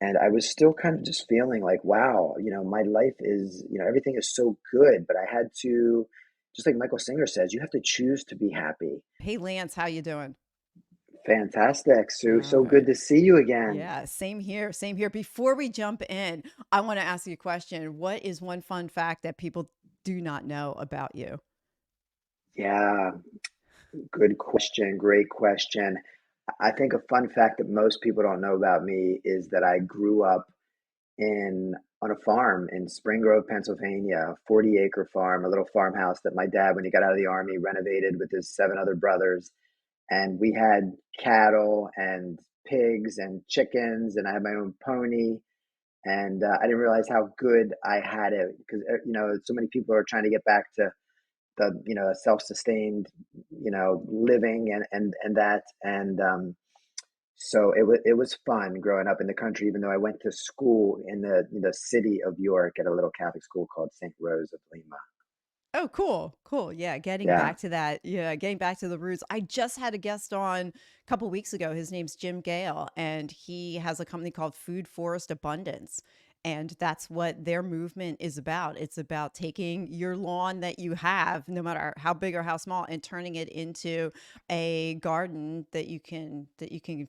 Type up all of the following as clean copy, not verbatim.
And I was still kind of just feeling like, wow, my life is, everything is so good, but I had to, just like Michael Singer says, you have to choose to be happy. Hey, Lance, how you doing? Fantastic. So, All so good right. to see you again. Yeah, same here. Same here. Before we jump in, I want to ask you a question. What is one fun fact that people do not know about you? Yeah, good question. Great question. I think a fun fact that most people don't know about me is that I grew up in on a farm in Spring Grove, Pennsylvania, a 40-acre farm, a little farmhouse that my dad, when he got out of the army, renovated with his seven other brothers. And we had cattle and pigs and chickens, and I had my own pony. And I didn't realize how good I had it because so many people are trying to get back to the self-sustained living and that so it was fun growing up in the country, even though I went to school in the city of York at a little Catholic school called St. Rose of Lima. Oh, cool. Cool. Yeah, getting Yeah. back to that. Yeah, getting back to the roots. I just had a guest on a couple weeks ago. His name's Jim Gale, and he has a company called Food Forest Abundance. And that's what their movement is about. It's about taking your lawn that you have, no matter how big or how small, and turning it into a garden that you can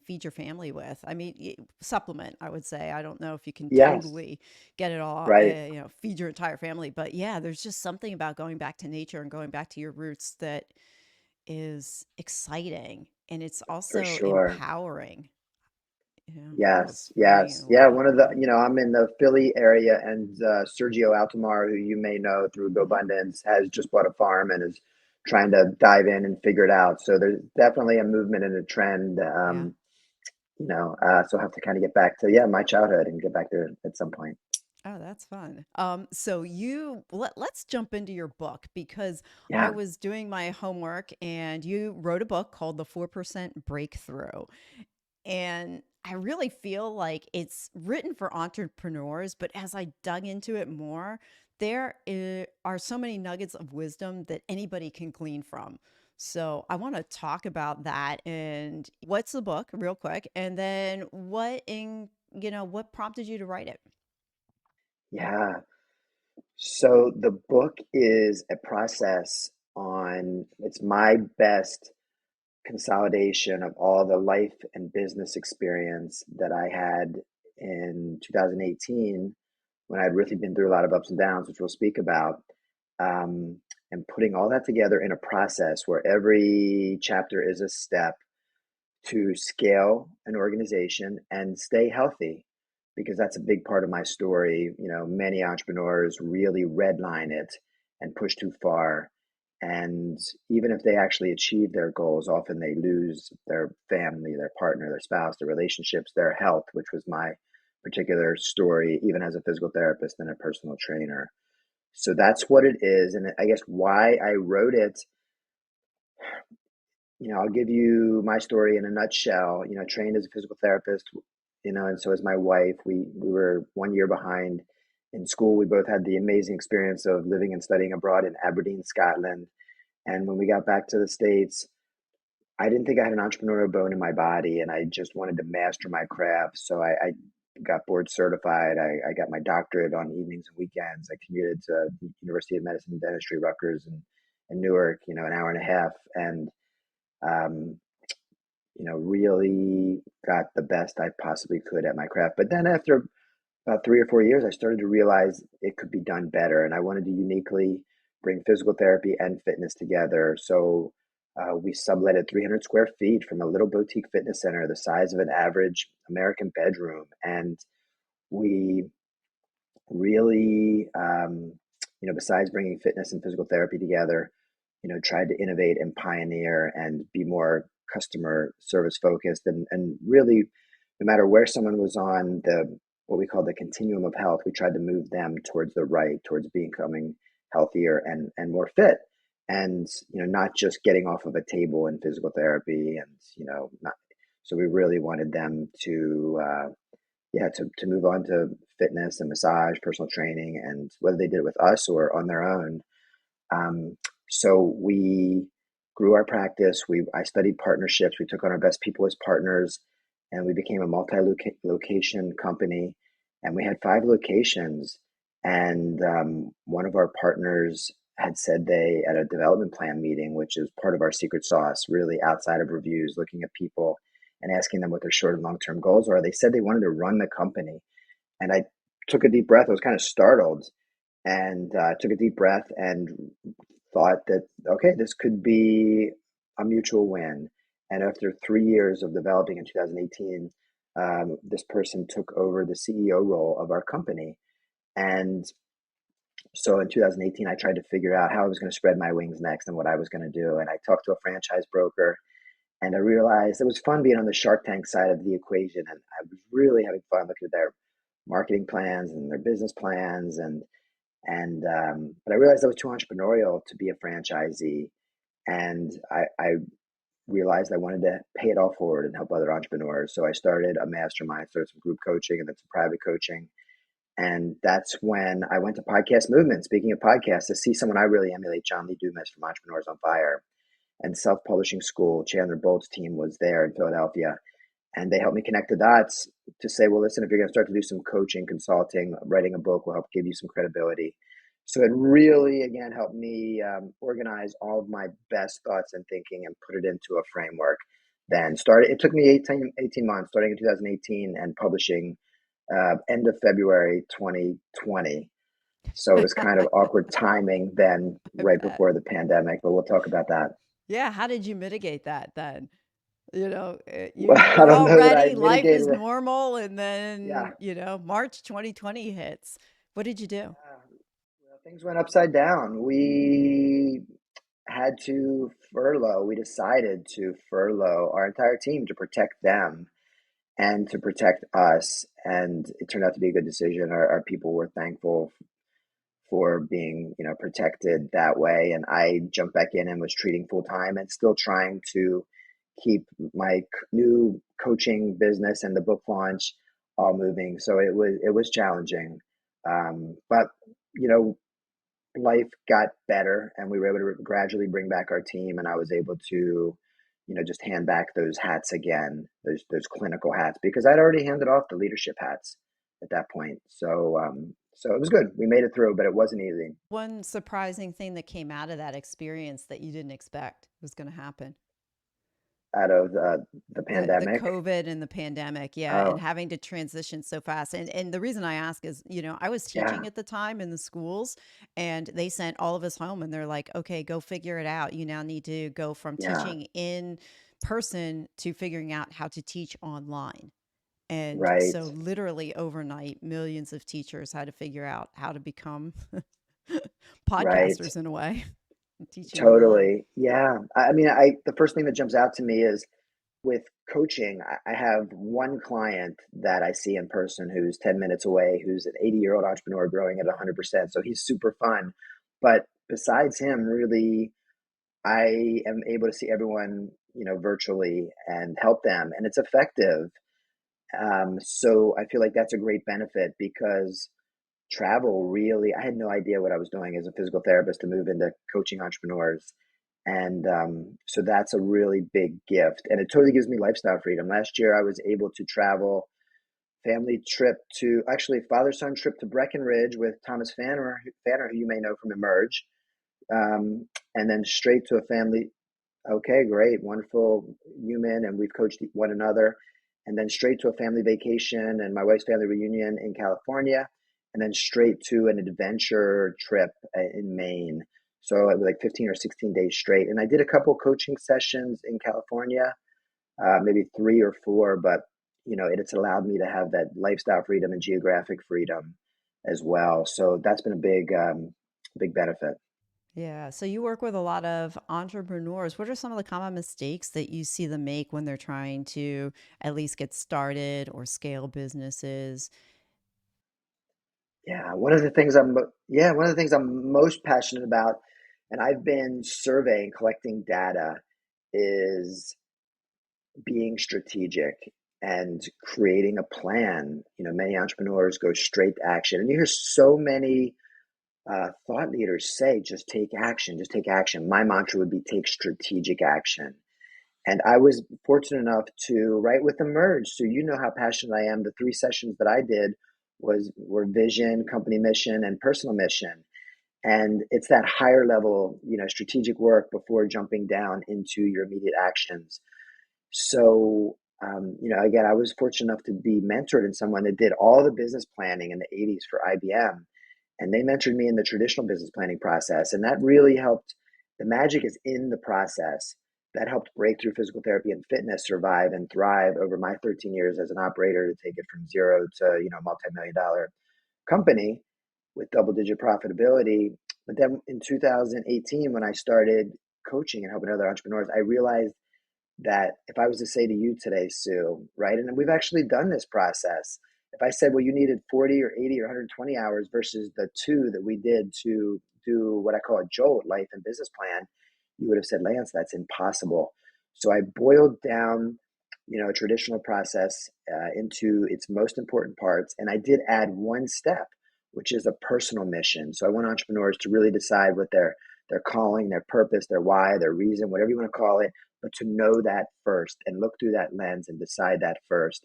feed your family with. I mean, supplement, I would say. I don't know if you can Yes. totally get it all, Right. feed your entire family. But yeah, there's just something about going back to nature and going back to your roots that is exciting. And it's For also sure. empowering. Yes, Almost freeing in yes. a Yeah, way. one of the, Yeah. I'm in the Philly area, and Sergio Altomar, who you may know through Hmm. GoBundance, has just bought a farm and is trying to dive in and figure it out. So there's definitely a movement and a trend. Yeah. So I have to kind of get back to, yeah, my childhood and get back there at some point. Oh, that's fun. So let's jump into your book because I Yeah, was doing my homework and you wrote a book called The 4% Breakthru. And I really feel like it's written for entrepreneurs, but as I dug into it more, are so many nuggets of wisdom that anybody can glean from. So I want to talk about that and what's the book real quick, and then what prompted you to write it? yeah. So the book is a process it's my best consolidation of all the life and business experience that I had in 2018 when I'd really been through a lot of ups and downs, which we'll speak about, and putting all that together in a process where every chapter is a step to scale an organization and stay healthy because that's a big part of my story. Many entrepreneurs really redline it and push too far. And even if they actually achieve their goals, often they lose their family, their partner, their spouse, their relationships, their health, which was my particular story, even as a physical therapist and a personal trainer. So that's what it is. And I guess why I wrote it, I'll give you my story in a nutshell. Trained as a physical therapist, and so is my wife. We were 1 year behind in school. We both had the amazing experience of living and studying abroad in Aberdeen, Scotland. And when we got back to the States, I didn't think I had an entrepreneurial bone in my body, and I just wanted to master my craft. So I got board certified. I got my doctorate on evenings and weekends. I commuted to the University of Medicine and Dentistry, Rutgers, and Newark, an hour and a half. And um, really got the best I possibly could at my craft. But then after about 3 or 4 years, I started to realize it could be done better. And I wanted to uniquely bring physical therapy and fitness together. So we subletted 300 square feet from a little boutique fitness center, the size of an average American bedroom. And we really, besides bringing fitness and physical therapy together, tried to innovate and pioneer and be more customer service focused and really no matter where someone was on the what we call the continuum of health, we tried to move them towards the right, towards becoming healthier and more fit. And not just getting off of a table in physical therapy and not so we really wanted them to yeah, to move on to fitness and massage, personal training, and whether they did it with us or on their own. Um, so we grew our practice. I studied partnerships. We took on our best people as partners, and we became a multi-location company, and we had 5 locations. And one of our partners had said they, at a development plan meeting, which is part of our secret sauce, really outside of reviews, looking at people and asking them what their short and long-term goals are. They said they wanted to run the company, and I took a deep breath. I was kind of startled, and took a deep breath and thought that, okay, this could be a mutual win. And after 3 years of developing in 2018, this person took over the CEO role of our company. And so in 2018, I tried to figure out how I was going to spread my wings next and what I was going to do. And I talked to a franchise broker, and I realized it was fun being on the Shark Tank side of the equation. And I was really having fun looking at their marketing plans and their business plans. But I realized I was too entrepreneurial to be a franchisee. And I realized I wanted to pay it all forward and help other entrepreneurs. So I started a mastermind, started some group coaching and then some private coaching. And that's when I went to Podcast Movement. Speaking of podcasts, to see someone I really emulate, John Lee Dumas from Entrepreneurs on Fire, and Self Publishing School. Chandler Bolt's team was there in Philadelphia, and they helped me connect the dots to say, well, listen, if you're going to start to do some coaching, consulting, writing a book will help give you some credibility. So it really, again, helped me organize all of my best thoughts and thinking and put it into a framework. Then started. It took me 18 months, starting in 2018 and publishing end of February 2020. So it was kind of awkward timing then, I right bet. before the pandemic, but we'll talk about that. Yeah, how did you mitigate that then? You know, Well, I you're don't all know that I ready, life mitigated is it. normal, and Yeah. then, March 2020 hits. What did you do? Well, things went upside down. We had to furlough. We decided to furlough our entire team to protect them and to protect us. And it turned out to be a good decision. Our people were thankful for being, protected that way. And I jumped back in and was treating full time and still trying to keep my new coaching business and the book launch all moving. So it was challenging, but you know life got better, and we were able to gradually bring back our team, and I was able to just hand back those hats again, those clinical hats, because I'd already handed off the leadership hats at that point. So it was good. We made it through, but it wasn't easy. One surprising thing that came out of that experience that you didn't expect was going to happen? Out of the The pandemic. COVID and the pandemic, yeah, and Oh, having to transition so fast. And the reason I ask is, I was yeah, teaching at the time in the schools, and they sent all of us home, and they're like, "Okay, go figure it out. You now need to go from yeah, teaching in person to figuring out how to teach online." And right, so literally overnight, millions of teachers had to figure out how to become right. podcasters in a way, teaching online. Totally. Yeah. I mean, the first thing that jumps out to me is with coaching, I have one client that I see in person who's 10 minutes away, who's an 80-year-old entrepreneur growing at 100%. So he's super fun. But besides him, really, I am able to see everyone, virtually and help them, and it's effective. So I feel like that's a great benefit because travel really, I had no idea what I was doing as a physical therapist to move into coaching entrepreneurs. And so that's a really big gift. And it totally gives me lifestyle freedom. Last year, I was able to travel family trip to actually father son trip to Breckenridge with Thomas Fanner, who you may know from Emerge, and then straight to a family. Okay, great, wonderful human, and we've coached one another, and then straight to a family vacation and my wife's family reunion in California, and then straight to an adventure trip in Maine. So it was like 15 or 16 days straight, and I did a couple coaching sessions in California, maybe 3 or 4, but it's allowed me to have that lifestyle freedom and geographic freedom as well. So that's been a big benefit. Yeah. So you work with a lot of entrepreneurs. What are some of the common mistakes that you see them make when they're trying to at least get started or scale businesses? One of the things I'm most passionate about, and I've been surveying, collecting data, is being strategic and creating a plan. Many entrepreneurs go straight to action, and you hear so many thought leaders say, "Just take action, just take action." My mantra would be take strategic action. And I was fortunate enough to write with Emerge. So you know how passionate I am. The three sessions that I did were vision, company mission, and personal mission. And it's that higher level, strategic work before jumping down into your immediate actions. So, again, I was fortunate enough to be mentored in someone that did all the business planning in the 80s for IBM. And they mentored me in the traditional business planning process. And that really helped. The magic is in the process. That helped Breakthru Physical Therapy and Fitness survive and thrive over my 13 years as an operator to take it from zero to, multi-million dollar company with double digit profitability. But then in 2018, when I started coaching and helping other entrepreneurs, I realized that if I was to say to you today, Sue, right, and we've actually done this process, if I said, well, you needed 40 or 80 or 120 hours versus the two that we did to do what I call a jolt life and business plan, you would have said, Lance, that's impossible. So I boiled down, a traditional process into its most important parts. And I did add one step, which is a personal mission. So I want entrepreneurs to really decide what their calling, their purpose, their why, their reason, whatever you want to call it, but to know that first and look through that lens and decide that first.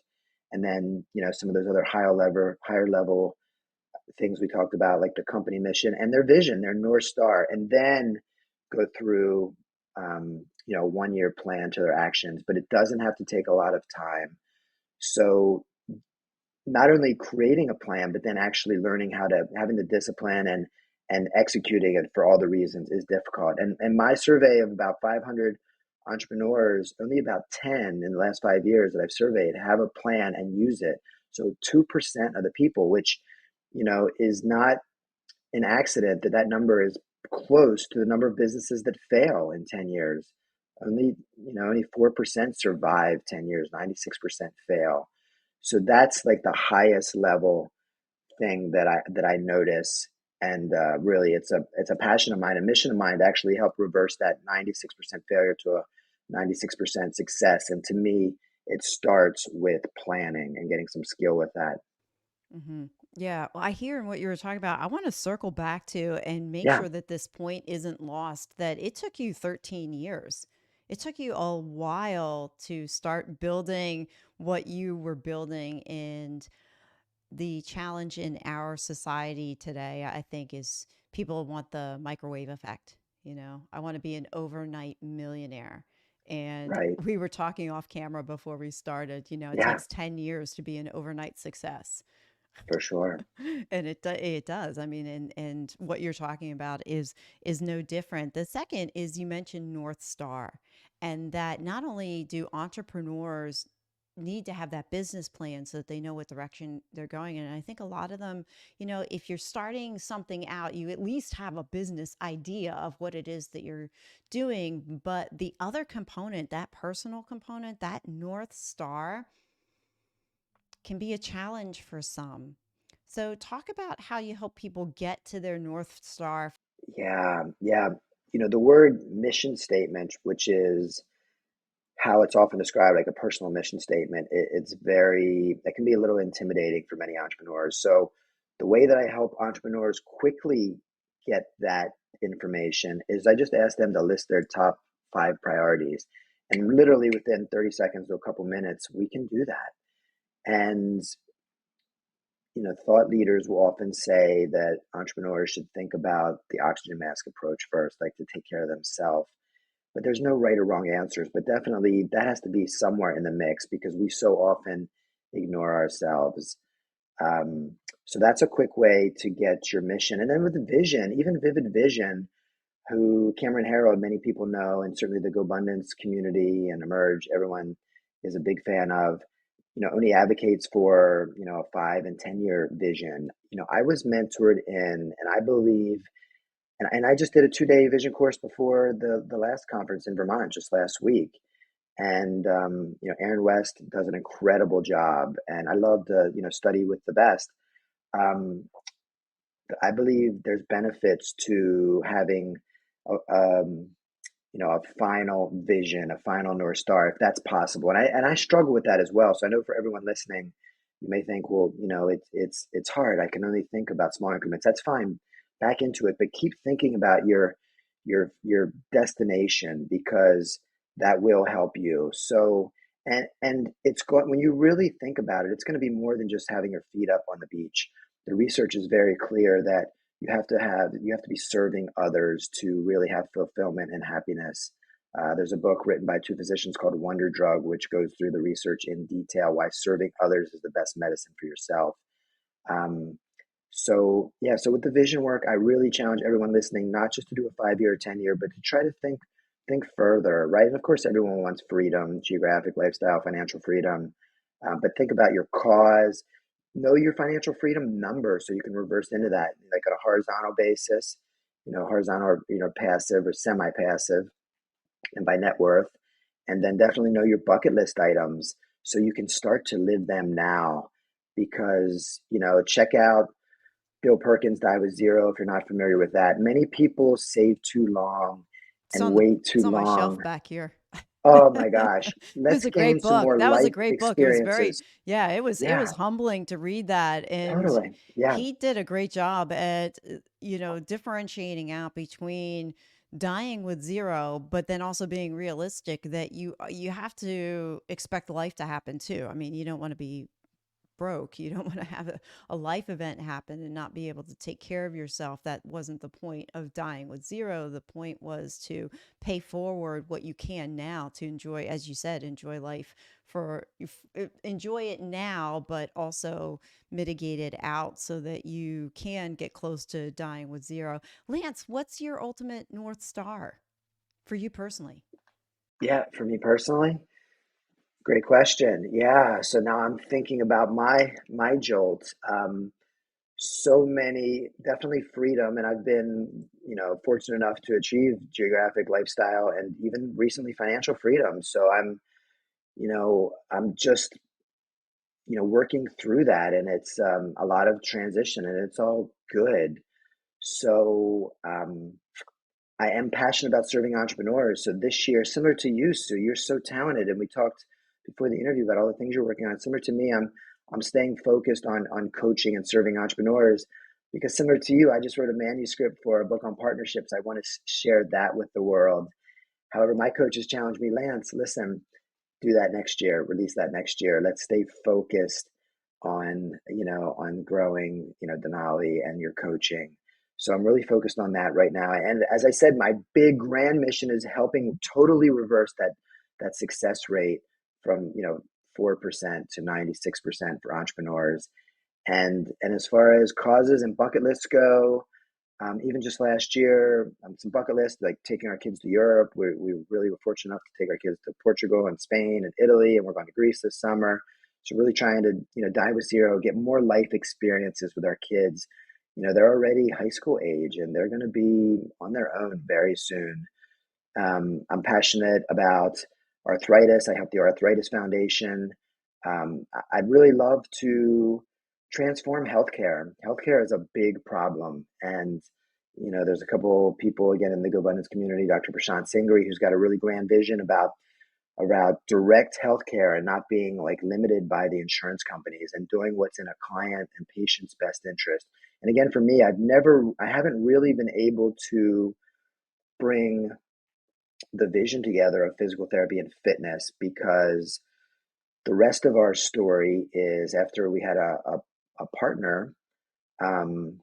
And then, some of those other higher level things we talked about, like the company mission and their vision, their North Star, and then go through, 1 year plan to their actions. But it doesn't have to take a lot of time. So not only creating a plan, but then actually learning how to having the discipline and executing it for all the reasons is difficult. And my survey of about 500 entrepreneurs, only about 10 in the last 5 years that I've surveyed have a plan and use it. So 2% of the people, which is not an accident that that number is close to the number of businesses that fail in 10 years. Only 4% survive 10 years, 96% fail. So that's like the highest level thing that I notice. And really, it's a passion of mine, a mission of mine to actually help reverse that 96% failure to a 96% success. And to me, it starts with planning and getting some skill with that. Hmm. Yeah. Well, I hear in what you were talking about. I want to circle back to and make Yeah, sure that this point isn't lost that it took you 13 years. It took you a while to start building what you were building. And the challenge in our society today, I think, is people want the microwave effect. I want to be an overnight millionaire. And right. we were talking off camera before we started, it Yeah, takes 10 years to be an overnight success. for sure. And it does. I mean, and what you're talking about is no different. The second is you mentioned North Star, and that not only do entrepreneurs need to have that business plan so that they know what direction they're going in. And I think a lot of them, if you're starting something out, you at least have a business idea of what it is that you're doing. But the other component, that personal component, that North Star, can be a challenge for some. So, talk about how you help people get to their North Star. Yeah, yeah. The word mission statement, which is how it's often described, like a personal mission statement, it can be a little intimidating for many entrepreneurs. So the way that I help entrepreneurs quickly get that information is I just ask them to list their top five priorities. And literally within 30 seconds to a couple minutes, we can do that. And thought leaders will often say that entrepreneurs should think about the oxygen mask approach first, like to take care of themselves. But there's no right or wrong answers, but definitely that has to be somewhere in the mix because we so often ignore ourselves. Um, so that's a quick way to get your mission. And then with the vision, even Vivid Vision, who Cameron Herold, many people know, and certainly the GoBundance community and Emerge, everyone is a big fan of, only advocates for, a 5 and 10 year vision. I was mentored in, and I believe, and I just did a 2 day vision course before the last conference in Vermont just last week. And, Aaron West does an incredible job. And I love to, study with the best. Um, I believe there's benefits to having a, a final vision, a final North Star, if that's possible. And I struggle with that as well. So I know for everyone listening, you may think, well, it's hard. I can only think about small increments. That's fine. Back into it, but keep thinking about your destination because that will help you. So, and it's going, when you really think about it, it's going to be more than just having your feet up on the beach. The research is very clear that you have to be serving others to really have fulfillment and happiness. There's a book written by two physicians called Wonder Drug, which goes through the research in detail why serving others is the best medicine for yourself. Um, so yeah, so with the vision work, I really challenge everyone listening not just to do a 5 year or 10 year, but to try to think further, right? And of course, everyone wants freedom, geographic, lifestyle, financial freedom, but think about your cause. Know your financial freedom number so you can reverse into that, like on a horizontal basis, horizontal or passive or semi-passive, and by net worth, and then definitely know your bucket list items so you can start to live them now. Because check out Bill Perkins' Die with Zero if you're not familiar with that. Many people save too long It's and on the wait too it's on my long. shelf back here. Oh my gosh, It was let's a great gain some book. more That was a life great book. It was very experiences. yeah, it was Yeah, humbling to read that, and totally. Yeah. he did a great job at differentiating out between dying with zero, but then also being realistic that you have to expect life to happen too. I mean, you don't want to be broke. You don't want to have a life event happen and not be able to take care of yourself. That wasn't the point of dying with zero. The point was to pay forward what you can now to enjoy, as you said, enjoy life enjoy it now, but also mitigate it out so that you can get close to dying with zero. Lance, what's your ultimate North Star for you personally? Yeah, for me personally, great question. Yeah, so now I'm thinking about my jolt. So many, definitely freedom, and I've been, fortunate enough to achieve geographic lifestyle and even recently financial freedom. So I'm just, working through that, and it's a lot of transition, and it's all good. So I am passionate about serving entrepreneurs. So this year, similar to you, Sue, you're so talented, and we talked before the interview about all the things you're working on. Similar to me, I'm staying focused on coaching and serving entrepreneurs because similar to you, I just wrote a manuscript for a book on partnerships. I want to share that with the world. However, my coaches challenged me, Lance, listen, do that next year, release that next year. Let's stay focused on growing, Denali and your coaching. So I'm really focused on that right now. And as I said, my big grand mission is helping totally reverse that success rate from, 4% to 96% for entrepreneurs. And as far as causes and bucket lists go, even just last year, some bucket lists like taking our kids to Europe. We really were fortunate enough to take our kids to Portugal and Spain and Italy, and we're going to Greece this summer. So really trying to die with zero, get more life experiences with our kids. They're already high school age, and they're going to be on their own very soon. I'm passionate about arthritis. I help the Arthritis Foundation. I'd really love to transform healthcare. Healthcare is a big problem, and there's a couple people again in the Go Abundance community, Dr. Prashant Singri, who's got a really grand vision about direct healthcare and not being like limited by the insurance companies and doing what's in a client and patient's best interest. And again, for me, I haven't really been able to bring the vision together of physical therapy and fitness because the rest of our story is after we had a partner um,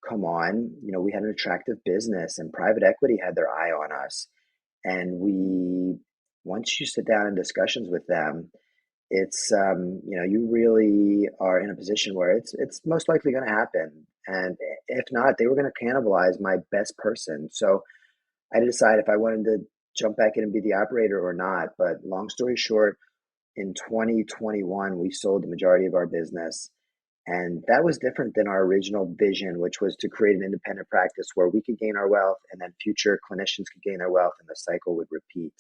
come on, we had an attractive business and private equity had their eye on us. And once you sit down in discussions with them, it's, you really are in a position where it's most likely going to happen. And if not, they were going to cannibalize my best person. So I had to decide if I wanted to jump back in and be the operator or not. But long story short, in 2021, we sold the majority of our business. And that was different than our original vision, which was to create an independent practice where we could gain our wealth and then future clinicians could gain their wealth and the cycle would repeat.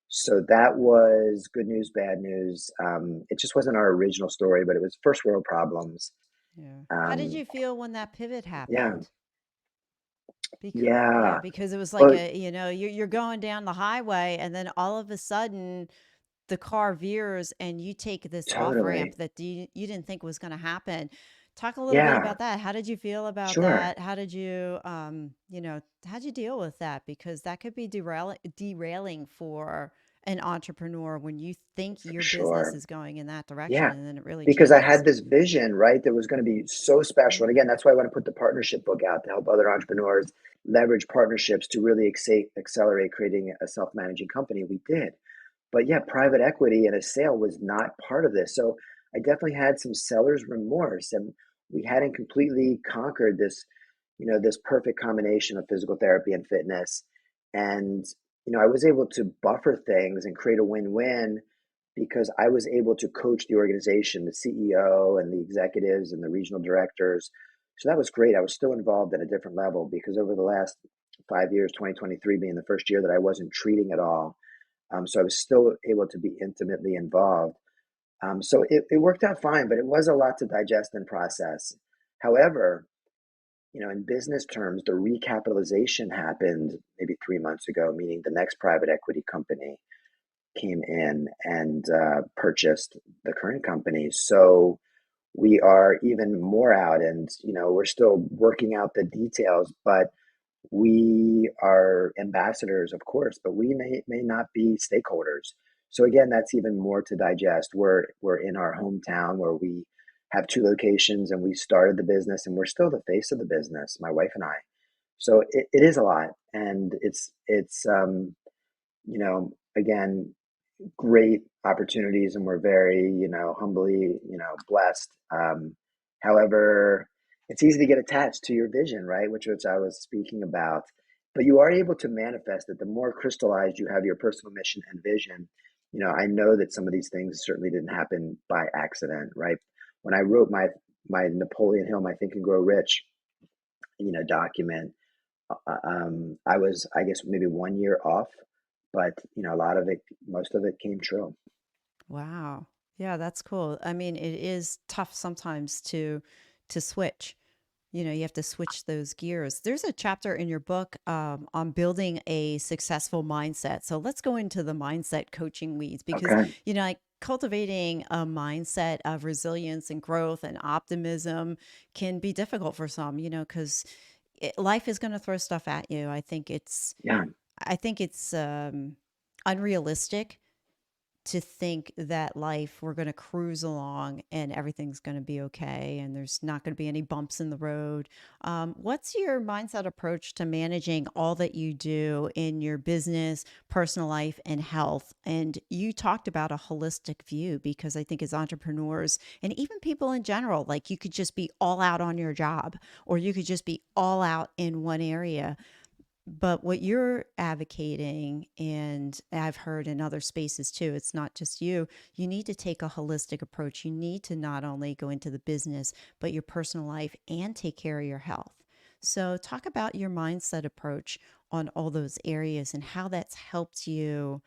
So that was good news, bad news. It just wasn't our original story, but it was first world problems. Yeah. How did Um, you feel when that pivot yeah, happened? Yeah, yeah, because it was like well, you're going down the highway and then all of a sudden the car veers and you take this off ramp totally. that you didn't think was going to happen. Talk a little bit Yeah, about that. How did you feel about sure. that? How did you, how'd you deal with that? Because that could be derailing for an entrepreneur when you think for your business sure. is going in that direction Yeah, and then it really because I changes. had this vision, right, that was going to be so special. And again, that's why I want to put the partnership book out to help other entrepreneurs leverage partnerships to really accelerate creating a self-managing company. We did. But yeah, private equity and a sale was not part of this. So I definitely had some seller's remorse, and we hadn't completely conquered this, this perfect combination of physical therapy and fitness. And, I was able to buffer things and create a win-win because I was able to coach the organization, the CEO and the executives and the regional directors. So that was great. I was still involved at a different level because over the last 5 years, 2023 being the first year that I wasn't treating at all, so I was still able to be intimately involved. So it worked out fine, but it was a lot to digest and process. However, in business terms, the recapitalization happened maybe 3 months ago, meaning the next private equity company came in and purchased the current company. So we are even more out, and we're still working out the details, but we are ambassadors, of course, but we may not be stakeholders. So again, that's even more to digest. We're in our hometown where we have two locations and we started the business and we're still the face of the business, my wife and I. So it is a lot. And it's again, great opportunities and we're very, humbly, blessed. However, it's easy to get attached to your vision, right? Which I was speaking about. But you are able to manifest it. The more crystallized you have your personal mission and vision, I know that some of these things certainly didn't happen by accident, right? When I wrote my Napoleon Hill, my Think and Grow Rich, document, I was, I guess, maybe 1 year off, but a lot of it, most of it came true. Wow. Yeah, that's cool. I mean, it is tough sometimes to switch. You have to switch those gears. There's a chapter in your book on building a successful mindset. So let's go into the mindset coaching weeds because, Okay. like cultivating a mindset of resilience and growth and optimism can be difficult for some, because life is going to throw stuff at you. Yeah. I think it's unrealistic to think that life we're going to cruise along and everything's going to be okay and there's not going to be any bumps in the road. What's your mindset approach to managing all that you do in your business, personal life, and health? And you talked about a holistic view because I think as entrepreneurs and even people in general, like you could just be all out on your job or you could just be all out in one area. But what you're advocating, and I've heard in other spaces too, it's not just you need to take a holistic approach. You need to not only go into the business, but your personal life and take care of your health. So, talk about your mindset approach on all those areas and how that's helped you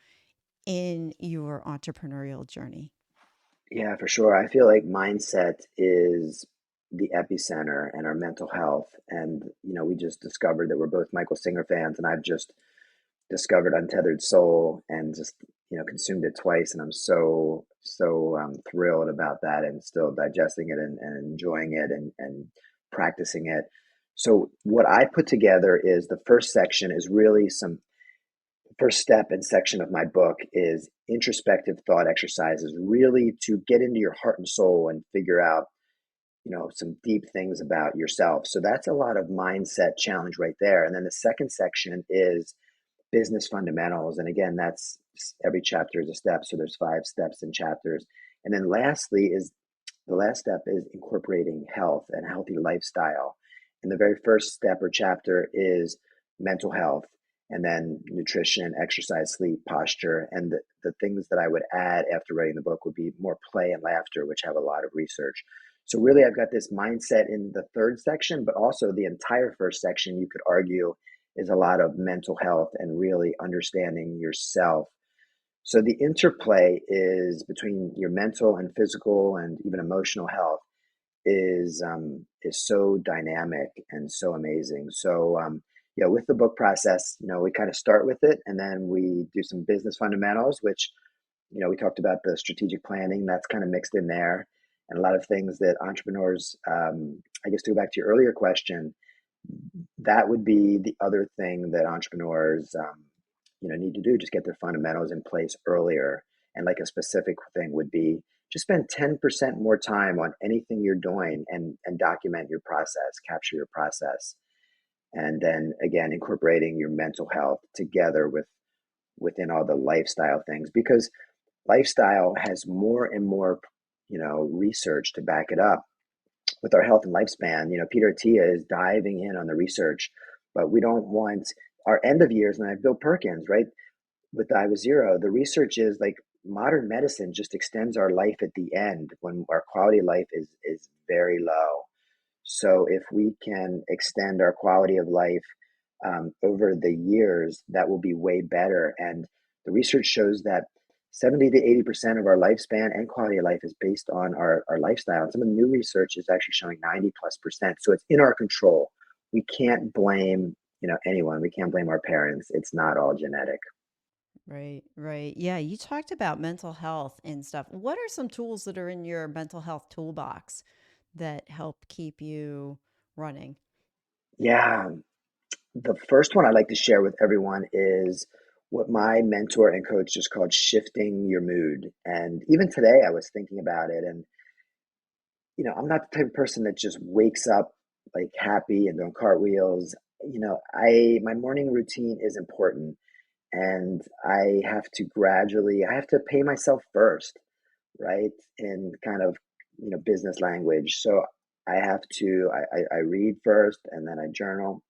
in your entrepreneurial journey. Yeah, for sure. I feel like mindset is the epicenter and our mental health. And, we just discovered that we're both Michael Singer fans, and I've just discovered Untethered Soul and just, consumed it twice. And I'm so thrilled about that and still digesting it and enjoying it and practicing it. So, what I put together is the first section is really some first step and section of my book is introspective thought exercises, really to get into your heart and soul and figure out, some deep things about yourself. So that's a lot of mindset challenge right there. And then the second section is business fundamentals. And again, that's every chapter is a step. So there's 5 steps in chapters. And then lastly is the last step is incorporating health and healthy lifestyle. And the very first step or chapter is mental health, and then nutrition, exercise, sleep, posture. And the things that I would add after writing the book would be more play and laughter, which have a lot of research. So, really, I've got this mindset in the third section, but also the entire first section, you could argue, is a lot of mental health and really understanding yourself. So the interplay is between your mental and physical and even emotional health is so dynamic and so amazing. So with the book process, we kind of start with it, and then we do some business fundamentals, which we talked about the strategic planning that's kind of mixed in there, and a lot of things that entrepreneurs. I guess to go back to your earlier question, that would be the other thing that entrepreneurs need to do. Just get their fundamentals in place earlier. And like a specific thing would be just spend 10% more time on anything you're doing and document your process, capture your process. And then again, incorporating your mental health together within all the lifestyle things, because lifestyle has more and more, research to back it up with our health and lifespan. Peter Attia is diving in on the research, but we don't want our end of years. And I have Bill Perkins, right? With I Was Zero, the research is like modern medicine just extends our life at the end when our quality of life is very low. So if we can extend our quality of life over the years, that will be way better. And the research shows that 70 to 80% of our lifespan and quality of life is based on our lifestyle. And some of the new research is actually showing 90+%. So it's in our control. We can't blame, anyone. We can't blame our parents. It's not all genetic. Right, right. Yeah, you talked about mental health and stuff. What are some tools that are in your mental health toolbox that help keep you running? Yeah. The first one I'd like to share with everyone is what my mentor and coach just called shifting your mood. And even today, I was thinking about it. And, I'm not the type of person that just wakes up like happy and doing cartwheels. My morning routine is important. And I have to pay myself first, right? In kind of, business language. So I read first and then I journal.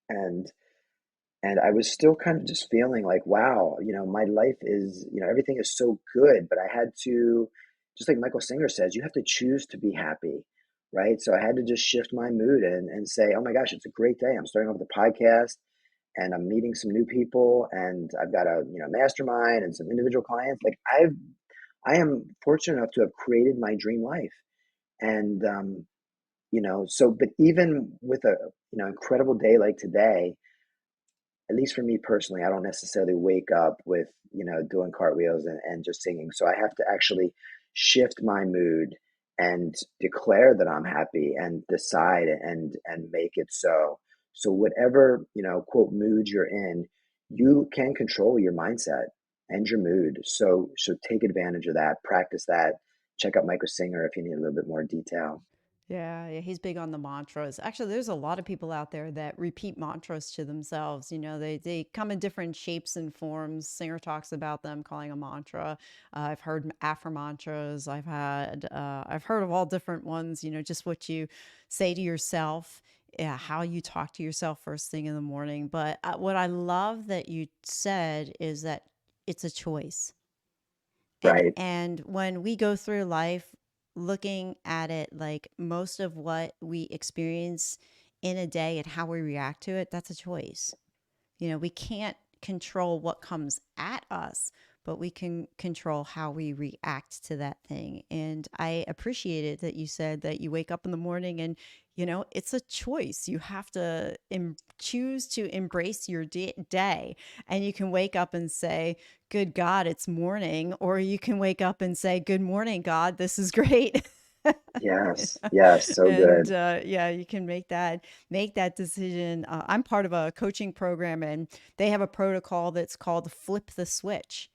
And And I was still kind of just feeling like, wow, my life is, everything is so good, but I had to, just like Michael Singer says, you have to choose to be happy, right? So I had to just shift my mood and say, oh my gosh, it's a great day. I'm starting off with a podcast and I'm meeting some new people and I've got a, mastermind and some individual clients. Like I am fortunate enough to have created my dream life. And, but even with a, incredible day like today, at least for me personally, I don't necessarily wake up with, doing cartwheels and just singing. So I have to actually shift my mood and declare that I'm happy and decide and make it so. So whatever, quote mood you're in, you can control your mindset and your mood. So take advantage of that, practice that. Check out Michael Singer if you need a little bit more detail. Yeah, yeah, he's big on the mantras. Actually, there's a lot of people out there that repeat mantras to themselves. They come in different shapes and forms. Singer talks about them calling a mantra. I've heard Afro mantras. I've heard of all different ones. Just what you say to yourself, yeah, how you talk to yourself first thing in the morning. But what I love that you said is that it's a choice. Right. And when we go through life looking at it like most of what we experience in a day and how we react to it, that's a choice. We can't control what comes at us, but we can control how we react to that thing. And I appreciated that you said that you wake up in the morning and, it's a choice. You have to choose to embrace your day. And you can wake up and say, good God, it's morning. Or you can wake up and say, good morning, God, this is great. Yes. Yes. So And good. yeah, you can make that decision. I'm part of a coaching program, and they have a protocol that's called flip the switch.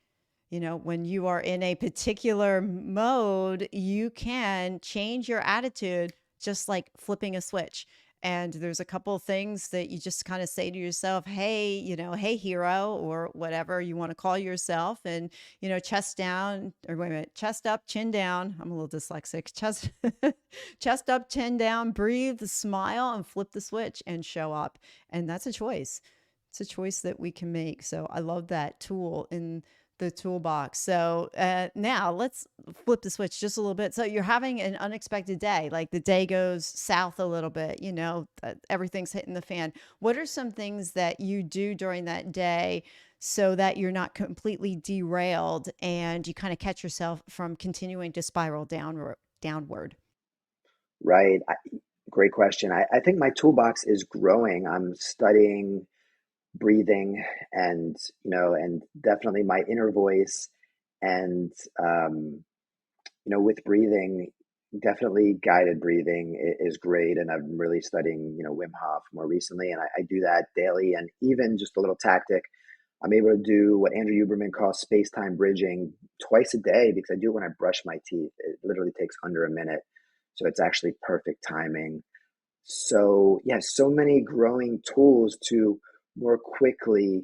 When you are in a particular mode, you can change your attitude just like flipping a switch. And there's a couple of things that you just kind of say to yourself, hey, hey, hero, or whatever you want to call yourself. And, chest down, or wait a minute, chest up, chin down. I'm a little dyslexic. Chest up, chin down, breathe, smile, and flip the switch and show up. And that's a choice. It's a choice that we can make. So I love that tool in the toolbox. So now let's flip the switch just a little bit. So you're having an unexpected day, like the day goes south a little bit, everything's hitting the fan. What are some things that you do during that day so that you're not completely derailed and you kind of catch yourself from continuing to spiral downward? Right. Great question. I think my toolbox is growing. I'm studying breathing and, and definitely my inner voice. And, with breathing, definitely guided breathing is great. And I'm really studying, Wim Hof more recently. And I do that daily. And even just a little tactic. I'm able to do what Andrew Huberman calls space-time bridging twice a day because I do it when I brush my teeth. It literally takes under a minute. So it's actually perfect timing. So, yeah, so many growing tools to more quickly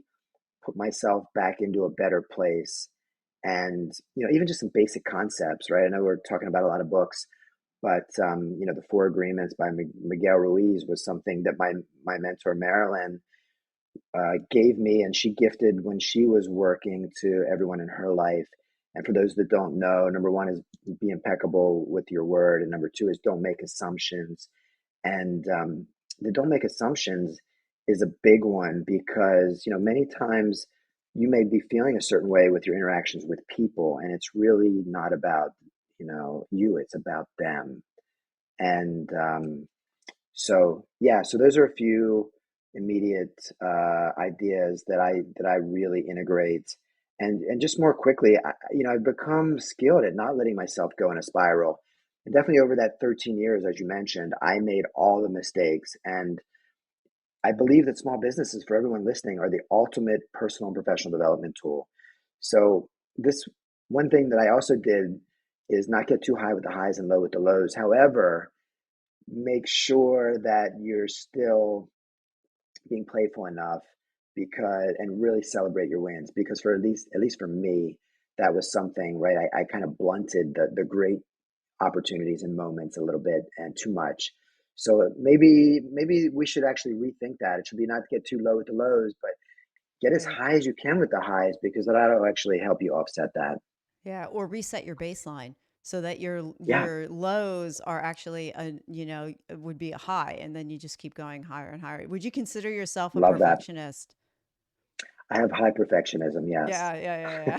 put myself back into a better place. And, even just some basic concepts, right? I know we're talking about a lot of books, but, the Four Agreements by Miguel Ruiz was something that my mentor, Marilyn, gave me, and she gifted when she was working to everyone in her life. And for those that don't know, number one is be impeccable with your word, and number two is don't make assumptions. And the don't make assumptions is a big one because many times you may be feeling a certain way with your interactions with people, and it's really not about you; it's about them. And so yeah, so those are a few immediate ideas that I really integrate, and just more quickly, I've become skilled at not letting myself go in a spiral. And definitely over that 13 years, as you mentioned, I made all the mistakes, and I believe that small businesses, for everyone listening, are the ultimate personal and professional development tool. So this one thing that I also did is not get too high with the highs and low with the lows. However, make sure that you're still being playful enough because and really celebrate your wins because for at least for me that was something, right? I kind of blunted the great opportunities and moments a little bit and too much. So maybe we should actually rethink that. It should be not to get too low with the lows, but get as Right. high as you can with the highs because that'll actually help you offset that. Yeah, or reset your baseline so that Yeah, your lows are actually would be a high, and then you just keep going higher and higher. Would you consider yourself a love that. perfectionist? I have high perfectionism, yes. Yeah, yeah, yeah,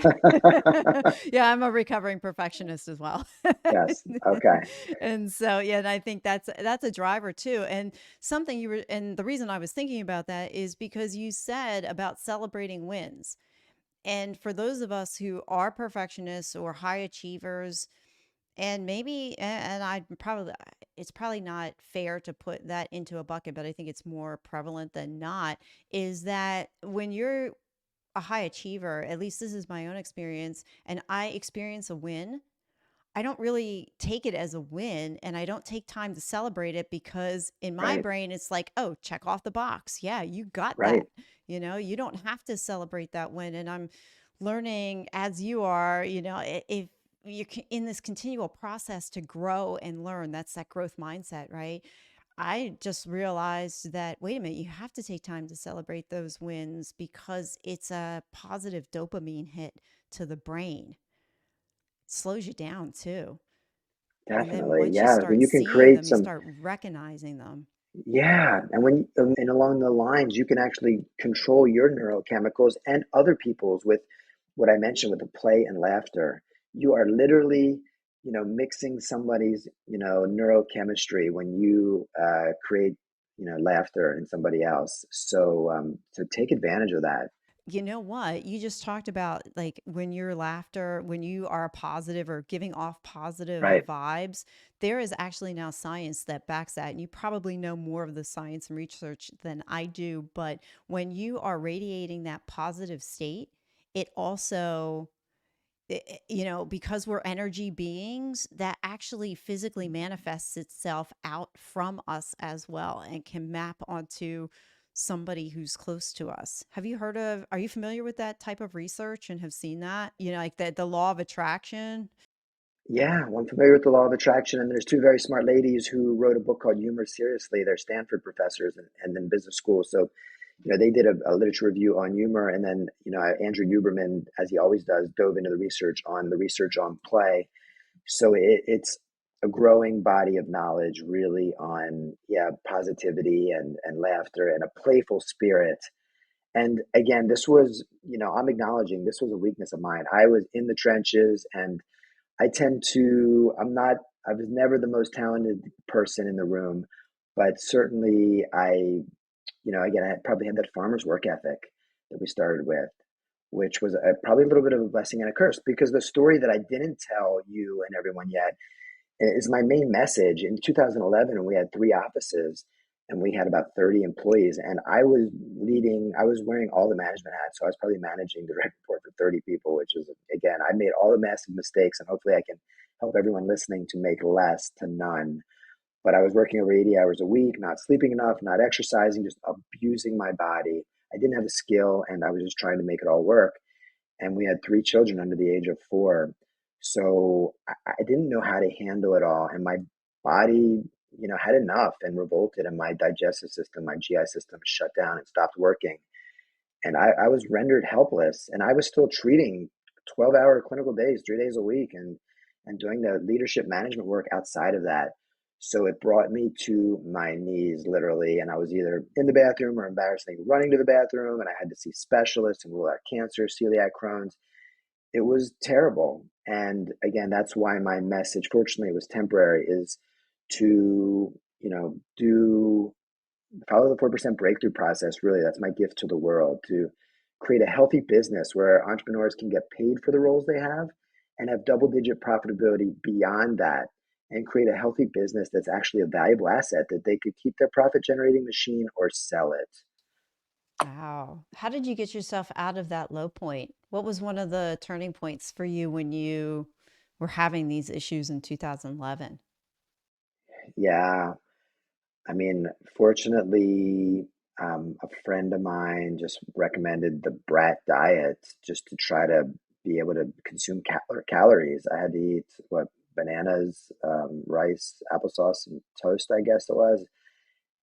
yeah. Yeah, I'm a recovering perfectionist as well. Yes. Okay. And so, yeah, and I think that's a driver too. And something you were, and the reason I was thinking about that is because you said about celebrating wins. And for those of us who are perfectionists or high achievers, and maybe, and I probably, it's probably not fair to put that into a bucket, but I think it's more prevalent than not, is that when you're a high achiever, at least this is my own experience, and I experience a win, I don't really take it as a win and I don't take time to celebrate it because in my Right. brain, it's like, oh, check off the box. Yeah, you got Right. that. You don't have to celebrate that win. And I'm learning as you are, if you're in this continual process to grow and learn, that's that growth mindset, right? I just realized that, wait a minute, you have to take time to celebrate those wins because it's a positive dopamine hit to the brain. It slows you down too. And then Definitely. once you Yeah. When start you can seeing create them, you some, start recognizing them. yeah. And and along the lines, you can actually control your neurochemicals and other people's with what I mentioned with the play and laughter. You are literally, mixing somebody's, neurochemistry when you create, laughter in somebody else. So take advantage of that. You know what? You just talked about like when your laughter, when you are positive or giving off positive Right. vibes, there is actually now science that backs that. And you probably know more of the science and research than I do. But when you are radiating that positive state, it also because we're energy beings, that actually physically manifests itself out from us as well and can map onto somebody who's close to us. Are you familiar with that type of research and have seen that? Like the law of attraction? Yeah, well, I'm familiar with the law of attraction, and there's two very smart ladies who wrote a book called Humor Seriously. They're Stanford professors and then business school. So, they did a literature review on humor, and then, Andrew Huberman, as he always does, dove into the research on play. So it's a growing body of knowledge, really, on yeah, positivity and laughter and a playful spirit. And again, this was, I'm acknowledging this was a weakness of mine. I was in the trenches and I'm not, I was never the most talented person in the room, but certainly again, I probably had that farmer's work ethic that we started with, which was probably a little bit of a blessing and a curse because the story that I didn't tell you and everyone yet is my main message. In 2011, we had three offices. and we had about 30 employees, and I was wearing all the management hats. So I was probably managing direct report for 30 people, which is, again, I made all the massive mistakes, and hopefully I can help everyone listening to make less to none. But I was working over 80 hours a week, not sleeping enough, not exercising, just abusing my body. I didn't have the skill, and I was just trying to make it all work. And we had three children under the age of 4. So I didn't know how to handle it all. And my body, had enough and revolted, and my digestive system, my GI system shut down and stopped working. And I was rendered helpless. And I was still treating 12-hour clinical days, 3 days a week, and doing the leadership management work outside of that. So it brought me to my knees, literally. And I was either in the bathroom or embarrassingly running to the bathroom. And I had to see specialists and rule out cancer, celiac, Crohn's. It was terrible. And again, that's why my message, fortunately, it was temporary, is to, do follow the 4% breakthrough process. Really, that's my gift to the world, to create a healthy business where entrepreneurs can get paid for the roles they have and double digit profitability beyond that, and create a healthy business that's actually a valuable asset that they could keep their profit generating machine or sell it. Wow. How did you get yourself out of that low point? What was one of the turning points for you when you were having these issues in 2011? Yeah. I mean, fortunately, a friend of mine just recommended the brat diet just to try to be able to consume calories. I had to eat what, bananas, rice, applesauce, and toast, I guess it was.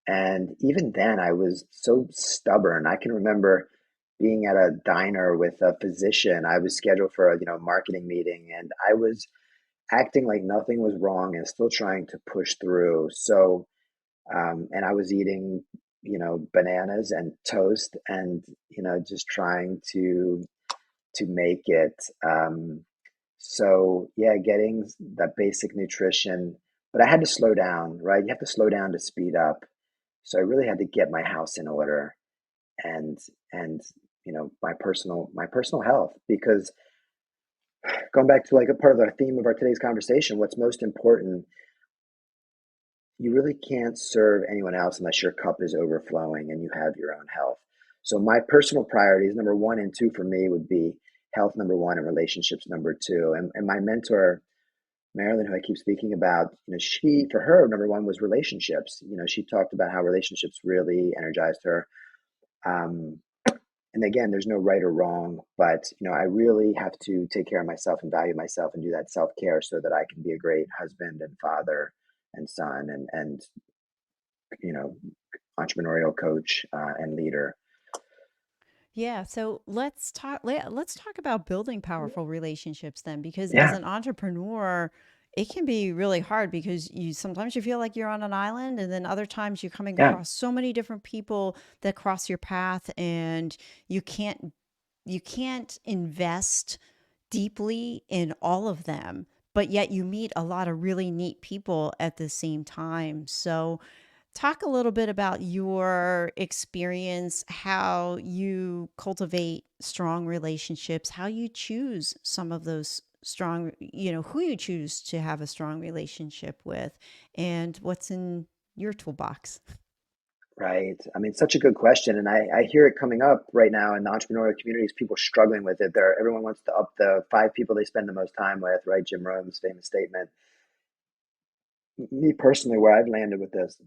And even then, I was so stubborn. I can remember being at a diner with a physician. I was scheduled for a marketing meeting, and I was acting like nothing was wrong and still trying to push through. So and I was eating, bananas and toast, and just trying to make it. So yeah, getting that basic nutrition, but I had to slow down, right? You have to slow down to speed up. So I really had to get my house in order, and and my personal health, because going back to like a part of the theme of our today's conversation, what's most important, you really can't serve anyone else unless your cup is overflowing and you have your own health. So my personal priorities, number one and two for me, would be health number one and relationships number two. And my mentor, Marilyn, who I keep speaking about, she, for her, number one was relationships. She talked about how relationships really energized her. Um, and again, there's no right or wrong, but I really have to take care of myself and value myself and do that self-care so that I can be a great husband and father and son and you know, entrepreneurial coach and leader. Yeah, so let's talk about building powerful relationships then, because as Yeah, an entrepreneur, it can be really hard because you feel like you're on an island, and then other times you're coming yeah, across so many different people that cross your path, and you can't invest deeply in all of them, but yet you meet a lot of really neat people at the same time. So talk a little bit about your experience, how you cultivate strong relationships, how you choose some of those strong, who you choose to have a strong relationship with, and what's in your toolbox. right. I mean, such a good question. And I hear it coming up right now in the entrepreneurial communities, people struggling with it. Everyone wants to up the 5 people they spend the most time with, right? Jim Rohn's famous statement. Me personally, where I've landed with this,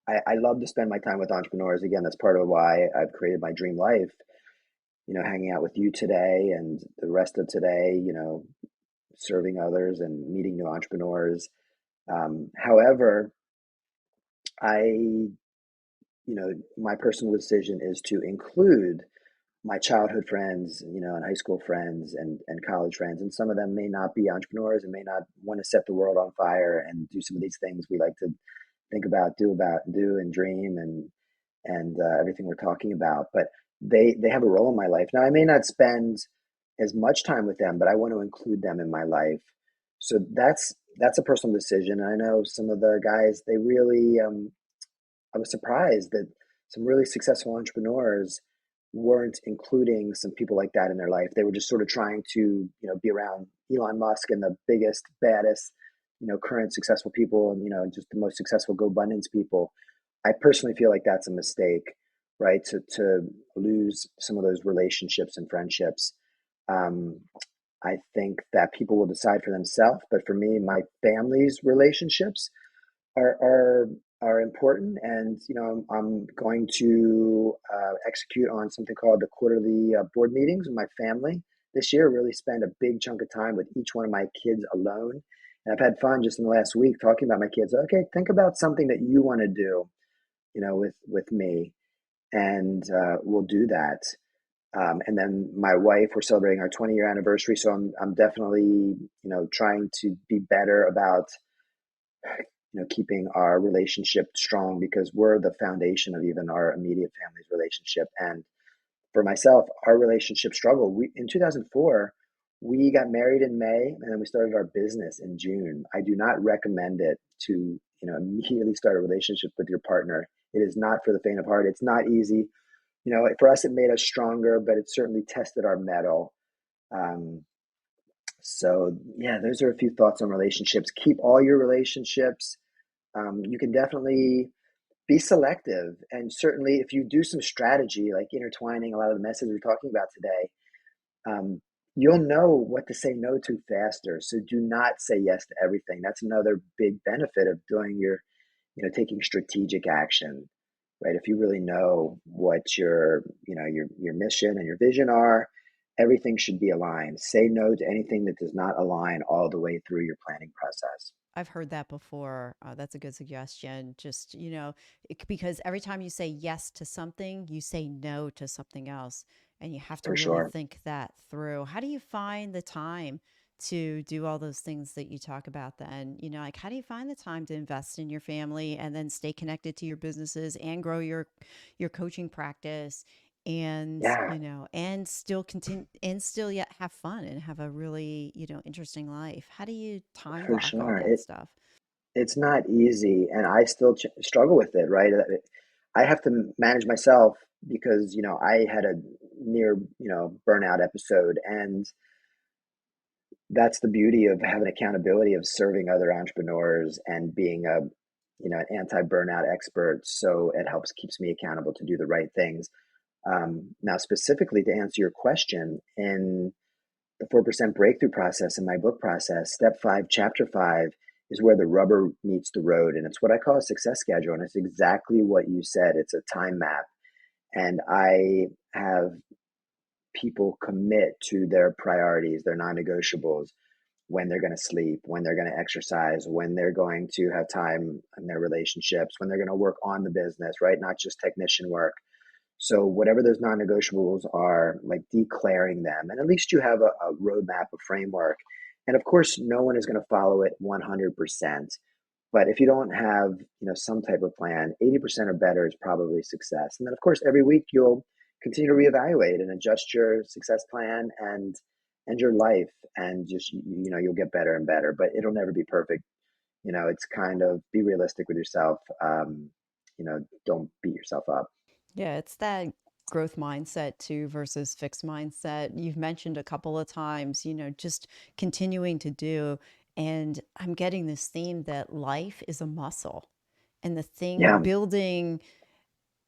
I love to spend my time with entrepreneurs. Again, that's part of why I've created my dream life, hanging out with you today and the rest of today, serving others and meeting new entrepreneurs. However, I my personal decision is to include my childhood friends, and high school friends and college friends. And some of them may not be entrepreneurs and may not want to set the world on fire and do some of these things we like to think about, do and dream and everything we're talking about. But they have a role in my life. Now, I may not spend as much time with them, but I want to include them in my life. So that's a personal decision. And I know some of the guys, they really I was surprised that some really successful entrepreneurs weren't including some people like that in their life. They were just sort of trying to, be around Elon Musk and the biggest, baddest, current successful people and, just the most successful GoBundance people, I personally feel like that's a mistake, right? To lose some of those relationships and friendships. Um, I think that people will decide for themselves, but for me, my family's relationships are are are important, and I'm going to execute on something called the quarterly board meetings with my family this year. Really spend a big chunk of time with each one of my kids alone, and I've had fun just in the last week talking about my kids. Okay, think about something that you want to do, with me, and we'll do that. And then my wife, we're celebrating our 20-year anniversary, so I'm definitely trying to be better about keeping our relationship strong because we're the foundation of even our immediate family's relationship. And for myself, our relationship struggled. We in 2004, we got married in May, and then we started our business in June. I do not recommend it to immediately start a relationship with your partner. It is not for the faint of heart. It's not easy. For us, it made us stronger, but it certainly tested our mettle. Um, so yeah, those are a few thoughts on relationships. Keep all your relationships. You can definitely be selective. And certainly, if you do some strategy, like intertwining a lot of the messages we're talking about today, um, you'll know what to say no to faster. So do not say yes to everything. That's another big benefit of doing taking strategic action, right? If you really know what your mission and your vision are, everything should be aligned. Say no to anything that does not align all the way through your planning process. I've heard that before. That's a good suggestion. Just, because every time you say yes to something, you say no to something else. And you have to For really sure. think that through. How do you find the time to do all those things that you talk about then? Like how do you find the time to invest in your family and then stay connected to your businesses and grow your coaching practice and Yeah, and still continue and still yet have fun and have a really interesting life? How do you time for block all sure. that stuff? It's not easy, and I still struggle with it, right? I have to manage myself because, I had a near, burnout episode, and that's the beauty of having accountability of serving other entrepreneurs and being an anti-burnout expert. So it helps keeps me accountable to do the right things. Now, specifically to answer your question, in the 4% breakthrough process in my book process, step 5, chapter 5 is where the rubber meets the road. And it's what I call a success schedule. And it's exactly what you said. It's a time map. And I have people commit to their priorities, their non negotiables, when they're going to sleep, when they're going to exercise, when they're going to have time in their relationships, when they're going to work on the business, right? Not just technician work. So whatever those non-negotiables are, like declaring them, and at least you have a roadmap, a framework. And of course, no one is going to follow it 100%. But if you don't have, some type of plan, 80% or better is probably success. And then of course, every week you'll continue to reevaluate and adjust your success plan and your life, and just you'll get better and better. But it'll never be perfect. It's kind of be realistic with yourself. Don't beat yourself up. Yeah, it's that growth mindset too versus fixed mindset. You've mentioned a couple of times, just continuing to do. And I'm getting this theme that life is a muscle. And the thing Yeah, building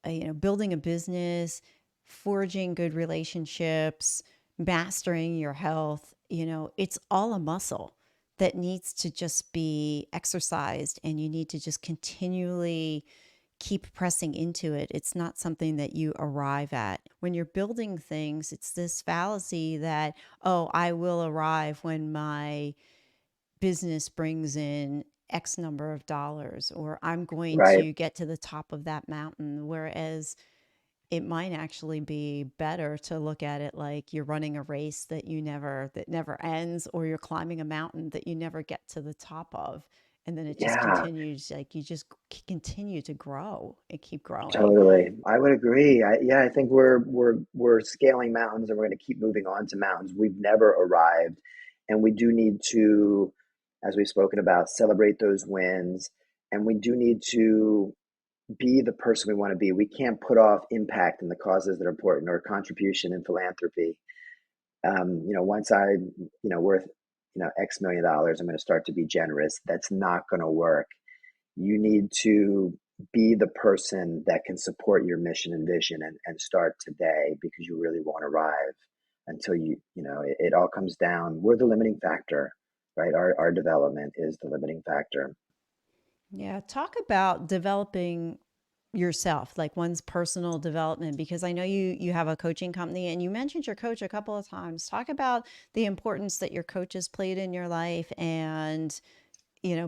a business, forging good relationships, mastering your health, it's all a muscle that needs to just be exercised and you need to just continually keep pressing into it. It's not something that you arrive at. When you're building things, it's this fallacy that, oh, I will arrive when my business brings in X number of dollars, or I'm going right. to get to the top of that mountain. Whereas it might actually be better to look at it like you're running a race that never ends, or you're climbing a mountain that you never get to the top of. And then it just Yeah, continues, like you just continue to grow and keep growing. totally. I would agree. Yeah, I think we're scaling mountains, and we're going to keep moving on to mountains. We've never arrived, and we do need to, as we've spoken about, celebrate those wins, and we do need to be the person we want to be. We can't put off impact in the causes that are important or contribution in philanthropy. Once we're X million dollars, I'm going to start to be generous. That's not going to work. You need to be the person that can support your mission and vision, and start today, because you really won't arrive until it all comes down. We're the limiting factor, right? Our development is the limiting factor. Yeah, talk about developing yourself, like one's personal development, because I know you have a coaching company and you mentioned your coach a couple of times. Talk about the importance that your coach has played in your life and,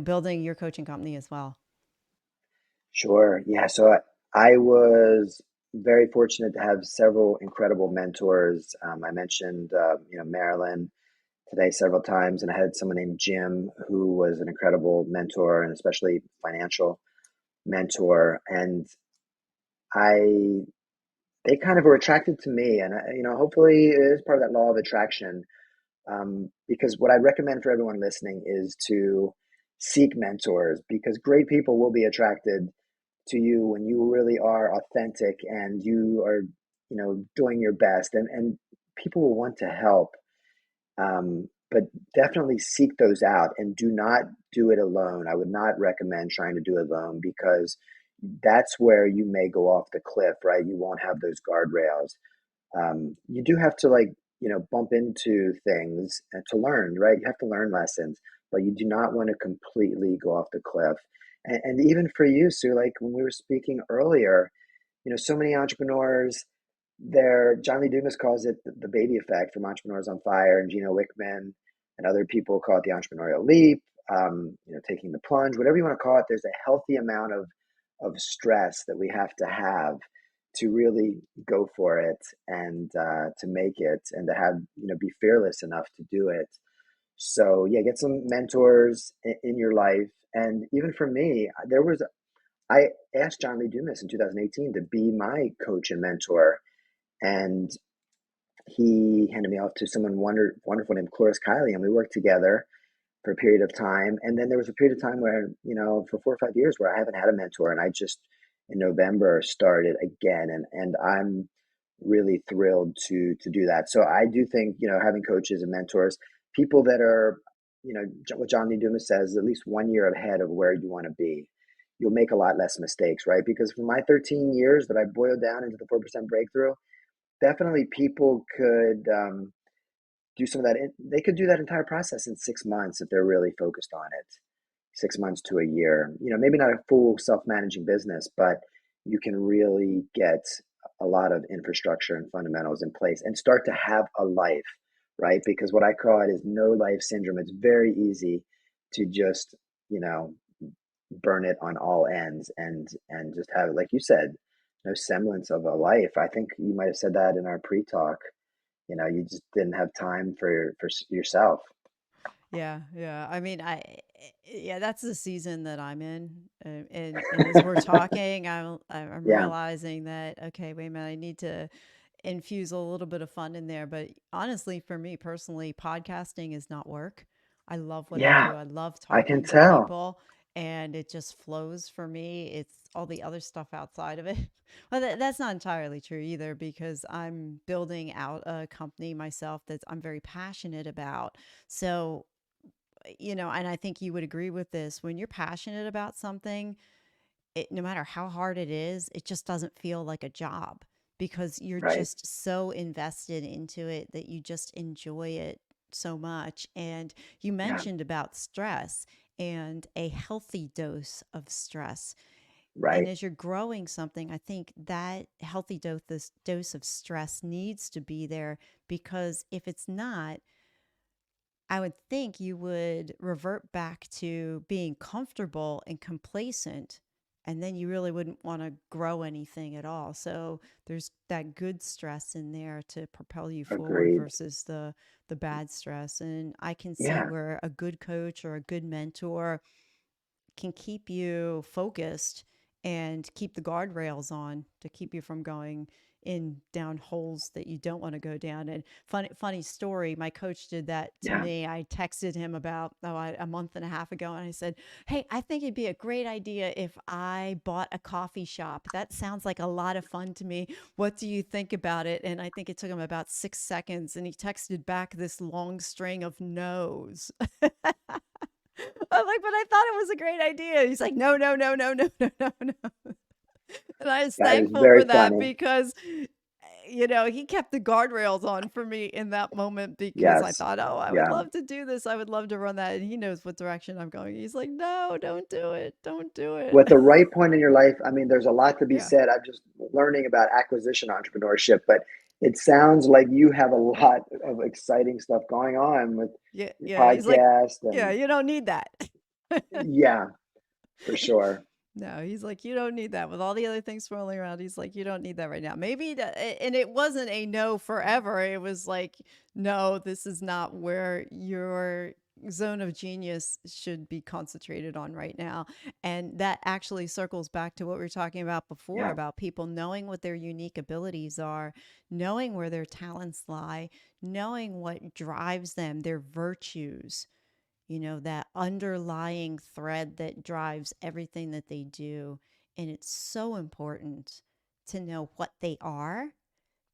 building your coaching company as well. Sure. Yeah. So I was very fortunate to have several incredible mentors. I mentioned, Marilyn today several times, and I had someone named Jim who was an incredible mentor, and especially financial mentor. And I, they kind of were attracted to me, and hopefully it is part of that law of attraction. Because what I recommend for everyone listening is to seek mentors, because great people will be attracted to you when you really are authentic and you are, doing your best, and people will want to help. But definitely seek those out, and do not do it alone. I would not recommend trying to do it alone, because that's where you may go off the cliff, right? You won't have those guardrails. You do have to, like, bump into things and to learn, right? You have to learn lessons, but you do not want to completely go off the cliff. And even for you, Sue, like when we were speaking earlier, so many entrepreneurs, John Lee Dumas calls it the baby effect from Entrepreneurs on Fire, and Gino Wickman and other people call it the entrepreneurial leap, taking the plunge, whatever you want to call it. There's a healthy amount of stress that we have to really go for it, and to make it, and to have, be fearless enough to do it. So yeah, get some mentors in your life. And even for me, I asked John Lee Dumas in 2018 to be my coach and mentor, and he handed me off to someone wonderful named Cloris Kiley, and we worked together for a period of time. And then there was a period of time where, for 4 or 5 years, where I haven't had a mentor, and I just in November started again, and I'm really thrilled to do that. So I do think, having coaches and mentors, people that are, what John Lee Dumas says, at least 1 year ahead of where you want to be. You'll make a lot less mistakes, right? Because for my 13 years that I boiled down into the 4% breakthrough, definitely people could, do some of that. They could do that entire process in 6 months if they're really focused on it. 6 months to a year. Maybe not a full self-managing business, but you can really get a lot of infrastructure and fundamentals in place and start to have a life, right? Because what I call it is no life syndrome. It's very easy to just, you know, burn it on all ends, and just have, like you said, no semblance of a life. I think you might have said that in our pre-talk. You just didn't have time for yourself. Yeah, yeah. I mean, yeah, that's the season that I'm in, and as we're talking, I'm Yeah, realizing that okay, wait a minute, I need to infuse a little bit of fun in there. But honestly, for me personally, podcasting is not work. I love what I yeah, do. I love I can talking to tell. people, and it just flows for me. It's all the other stuff outside of it. Well, that's not entirely true either, because I'm building out a company myself that I'm very passionate about. So, and I think you would agree with this. When you're passionate about something, no matter how hard it is, it just doesn't feel like a job, because you're Right. just so invested into it that you just enjoy it so much. And you Yeah. mentioned about stress and a healthy dose of stress. And Right. as you're growing something, I think that healthy dose of stress needs to be there, because if it's not, I would think you would revert back to being comfortable and complacent, and then you really wouldn't want to grow anything at all. So there's that good stress in there to propel you forward Agreed. versus the bad stress. And I can see Yeah. where a good coach or a good mentor can keep you focused and keep the guardrails on to keep you from going in down holes that you don't want to go down. And funny story, my coach did that to Yeah. me. I texted him about a month and a half ago, and I said, "Hey, I think it'd be a great idea if I bought a coffee shop. That sounds like a lot of fun to me. What do you think about it?" And I think it took him about 6 seconds, and he texted back this long string of no's. I'm like, but I thought it was a great idea. He's like, no, no, no, no, no, no, no, no. And I was That is thankful very for that funny. because, he kept the guardrails on for me in that moment because I Yes. thought, oh, I would Yeah. love to do this. I would love to run that. And he knows what direction I'm going. He's like, no, don't do it. Don't do it. With the right point in your life, I mean, there's a lot to be Yeah. said. I'm just learning about acquisition entrepreneurship, but it sounds like you have a lot of exciting stuff going on with Yeah. your Yeah. He's like, podcast yeah, and you don't need that. yeah, for sure. No, he's like, you don't need that with all the other things swirling around. He's like, you don't need that right now. Maybe, and it wasn't a no forever. It was like, no, this is not where your zone of genius should be concentrated on right now. And that actually circles back to what we were talking about before Yeah. about people knowing what their unique abilities are, knowing where their talents lie, knowing what drives them, their virtues, that underlying thread that drives everything that they do. And it's so important to know what they are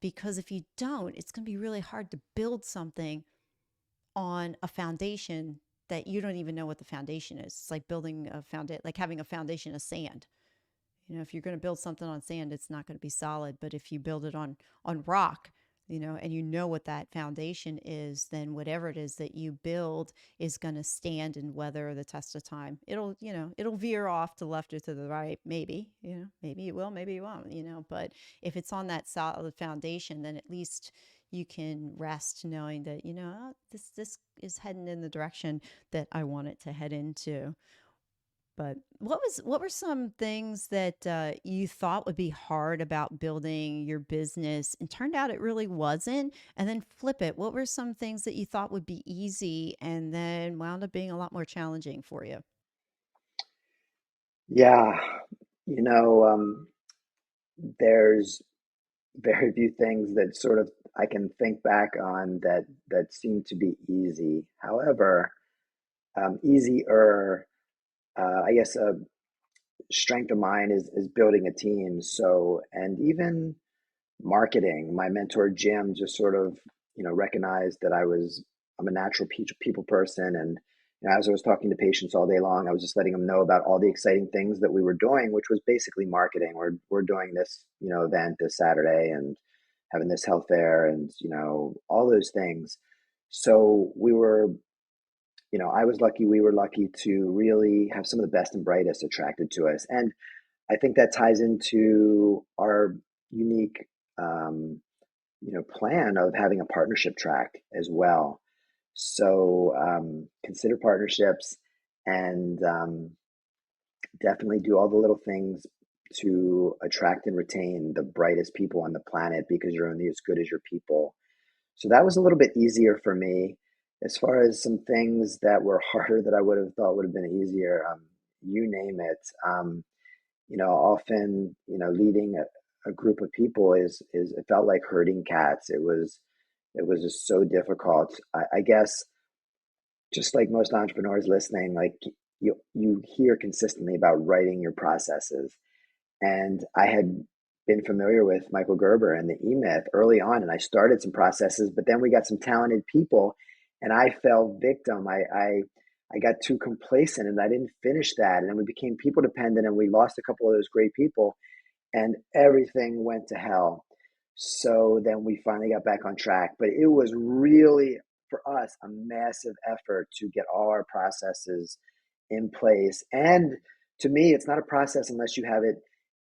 because if you don't, it's going to be really hard to build something on a foundation that you don't even know what the foundation is. It's like building a foundation, like having a foundation of sand. If you're going to build something on sand, it's not going to be solid. But if you build it on rock, and you know what that foundation is, then whatever it is that you build is going to stand and weather the test of time. It'll veer off to the left or to the right, maybe, maybe it will, maybe it won't, but if it's on that solid foundation, then at least you can rest knowing that, this is heading in the direction that I want it to head into. But what were some things that you thought would be hard about building your business and turned out it really wasn't? And then flip it. What were some things that you thought would be easy and then wound up being a lot more challenging for you? Yeah. You know, there's very few things that sort of I can think back on that seem to be easy. However, easier, I guess, strength of mine is building a team. So, and even marketing. My mentor Jim just sort of, recognized that I'm a natural people person, and as I was talking to patients all day long, I was just letting them know about all the exciting things that we were doing, which was basically marketing. We're doing this, event this Saturday, and having this health fair, and all those things. So I was lucky. We were lucky to really have some of the best and brightest attracted to us, and I think that ties into our unique plan of having a partnership track as well. So consider partnerships and definitely do all the little things to attract and retain the brightest people on the planet because you're only as good as your people. So that was a little bit easier for me. As far as some things that were harder that I would have thought would have been easier, you name it. Often, leading a group of people is it felt like herding cats. It was just so difficult. I guess just like most entrepreneurs listening, like you hear consistently about writing your processes. And I had been familiar with Michael Gerber and the E-Myth early on, and I started some processes, but then we got some talented people, and I fell victim. I got too complacent, and I didn't finish that, and then we became people dependent, and we lost a couple of those great people, and everything went to hell. So then we finally got back on track, but it was really for us a massive effort to get all our processes in place. And to me, it's not a process unless you have it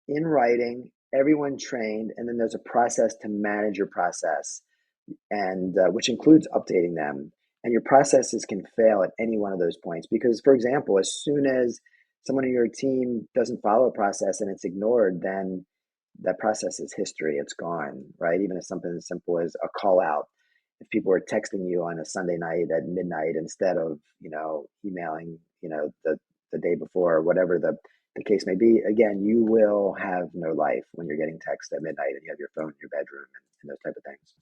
in writing, everyone trained, and then there's a process to manage your process, and which includes updating them. And your processes can fail at any one of those points because, for example, as soon as someone in your team doesn't follow a process and it's ignored, then that process is history. It's gone, right? Even if something as simple as a call out. If people are texting you on a Sunday night at midnight instead of, emailing, the day before or whatever the the case may be, again, you will have no life when you're getting text at midnight and you have your phone in your bedroom and those type of things.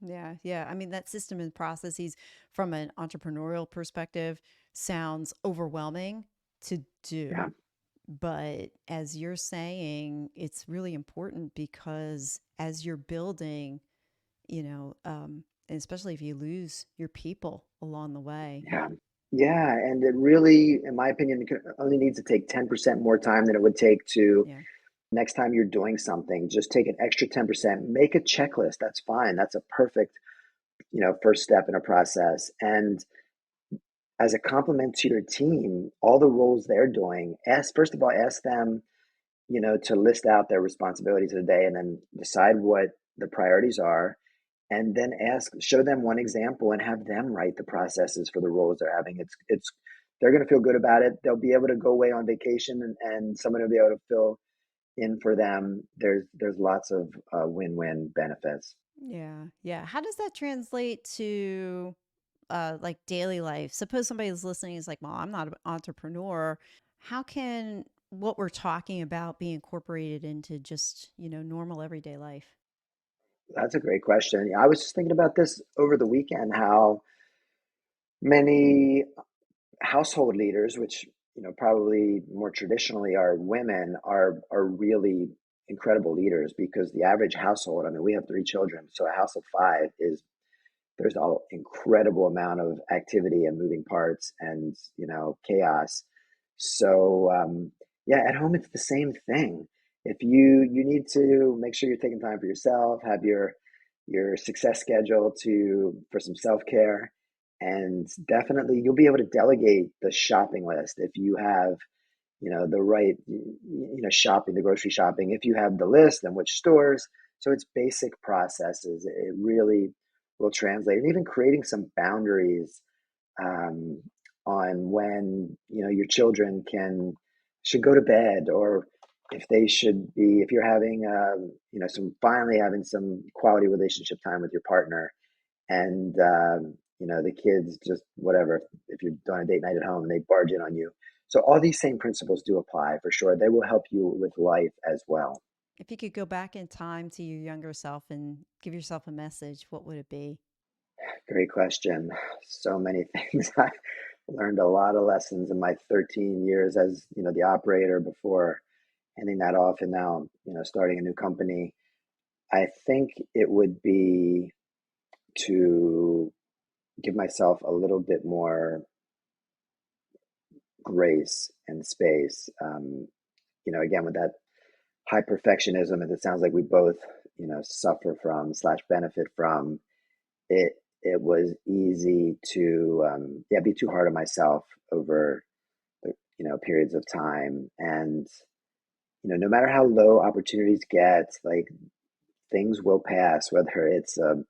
Yeah, yeah. I mean, that system and processes from an entrepreneurial perspective sounds overwhelming to Yeah, do. But as you're saying, it's really important because as you're building, and especially if you lose your people along the way. yeah, yeah. And it really, in my opinion, only needs to take 10% more time than it would take to Yeah. next time you're doing something. Just take an extra 10%, make a checklist. That's fine. That's a perfect, first step in a process. And as a compliment to your team, all the roles they're doing, first of all, ask them, to list out their responsibilities of the day and then decide what the priorities are. And then show them one example and have them write the processes for the roles they're having. They're going to feel good about it. They'll be able to go away on vacation and someone will be able to fill in for them. There's lots of win-win benefits. Yeah. Yeah. How does that translate to like daily life? Suppose somebody is listening is like, well, I'm not an entrepreneur. How can what we're talking about be incorporated into just, normal everyday life? That's a great question. I was just thinking about this over the weekend, how many household leaders, which probably more traditionally are women, are really incredible leaders because the average household, I mean, we have 3 children, so a house of five is there's an incredible amount of activity and moving parts and chaos. So yeah, at home it's the same thing. If you need to make sure you're taking time for yourself, have your success schedule to for some self-care, and definitely you'll be able to delegate the shopping list if you have the right shopping, the grocery shopping, if you have the list and which stores. So it's basic processes. It really will translate, and even creating some boundaries um, on when your children can should go to bed, or if they should be, if you're having some finally having some quality relationship time with your partner, and the kids just whatever, if you're doing a date night at home and they barge in on you. So all these same principles do apply for sure. They will help you with life as well. If you could go back in time to your younger self and give yourself a message, what would it be? Great question. So many things. I learned a lot of lessons in my 13 years as the operator before handing that off, and now starting a new company. I think it would be to give myself a little bit more grace and space. Again, with that high perfectionism, and it sounds like we both suffer from slash benefit from it. It was easy to be too hard on myself over the periods of time, and no matter how low opportunities get, like things will pass, whether it's the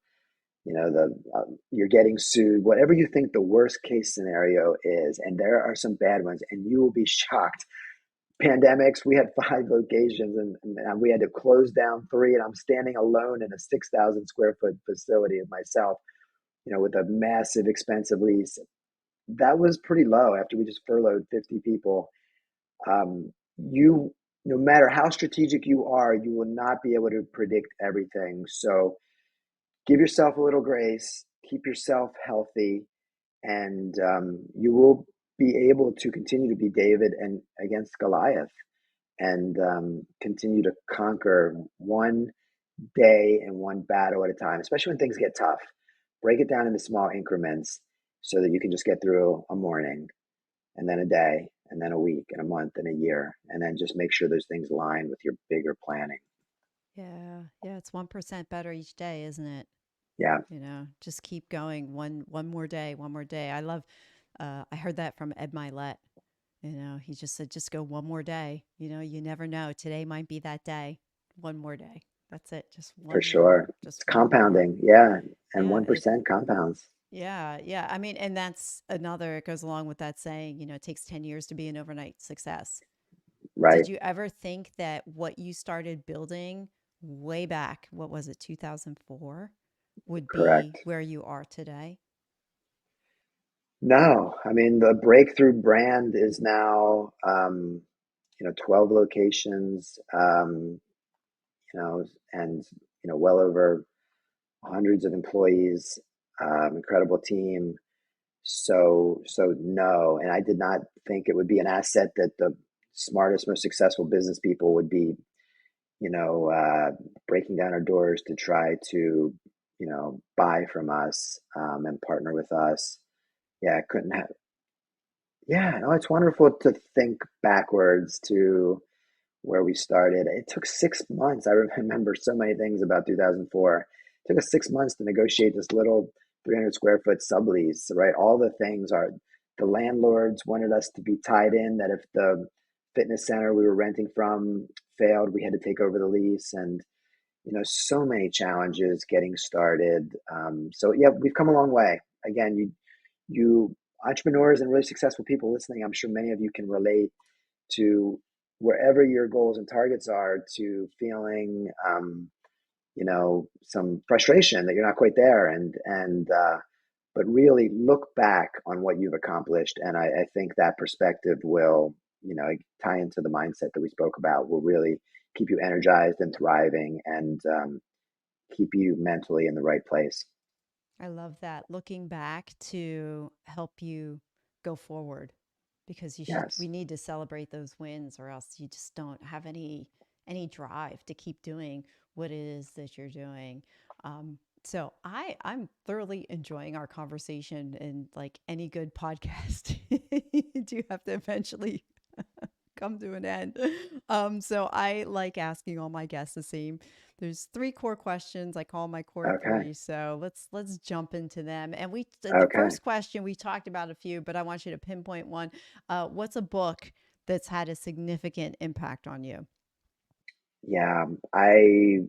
you're getting sued, whatever you think the worst case scenario is, and there are some bad ones, and you will be shocked. Pandemics, we had 5 locations, and we had to close down 3, and I'm standing alone in a 6,000 square foot facility of myself, with a massive expensive lease. That was pretty low after we just furloughed 50 people. You No matter how strategic you are, you will not be able to predict everything. So give yourself a little grace, keep yourself healthy, and you will be able to continue to be David and against Goliath, and continue to conquer one day and one battle at a time, especially when things get tough. Break it down into small increments so that you can just get through a morning, and then a day, and then a week, and a month, and a year, and then just make sure those things align with your bigger planning. Yeah. Yeah. It's 1% better each day, isn't it? Yeah, Just keep going one more day, one more day. I heard that from Ed Milet. He just said, just go one more day. You never know. Today might be that day. One more day. That's it. Just for one more. sure. Just It's one more. compounding. Yeah, and Yeah. 1% compounds. Yeah. Yeah. I mean, and that's another, it goes along with that saying, it takes 10 years to be an overnight success. Right. Did you ever think that what you started building way back, what was it, 2004, would be Correct. where you are today? No, I mean the Breakthru brand is now 12 locations, and, well over hundreds of employees, incredible team. So no, and I did not think it would be an asset that the smartest, most successful business people would be, you know, uh, breaking down our doors to try to, buy from us, and partner with us. Yeah, I couldn't have. Yeah, no, it's wonderful to think backwards to where we started. It took 6 months. I remember so many things about 2004. It took us 6 months to negotiate this little 300 square foot sublease, right? All the things are, the landlords wanted us to be tied in, that if the fitness center we were renting from failed, we had to take over the lease. And, so many challenges getting started. So yeah, we've come a long way. Again, you entrepreneurs and really successful people listening, I'm sure many of you can relate to wherever your goals and targets are, to feeling, some frustration that you're not quite there, and but really look back on what you've accomplished, and I think that perspective will, tie into the mindset that we spoke about, will really keep you energized and thriving, and keep you mentally in the right place. I love that. Looking back to help you go forward because Yes. we need to celebrate those wins or else you just don't have any drive to keep doing what it is that you're doing. So I'm thoroughly enjoying our conversation, and like any good podcast, you do have to eventually come to an end. So I like asking all my guests the same. There's three core questions. I call my core Okay. three. So let's jump into them. And the Okay. first question, we talked about a few, but I want you to pinpoint one. What's a book that's had a significant impact on you? Yeah, I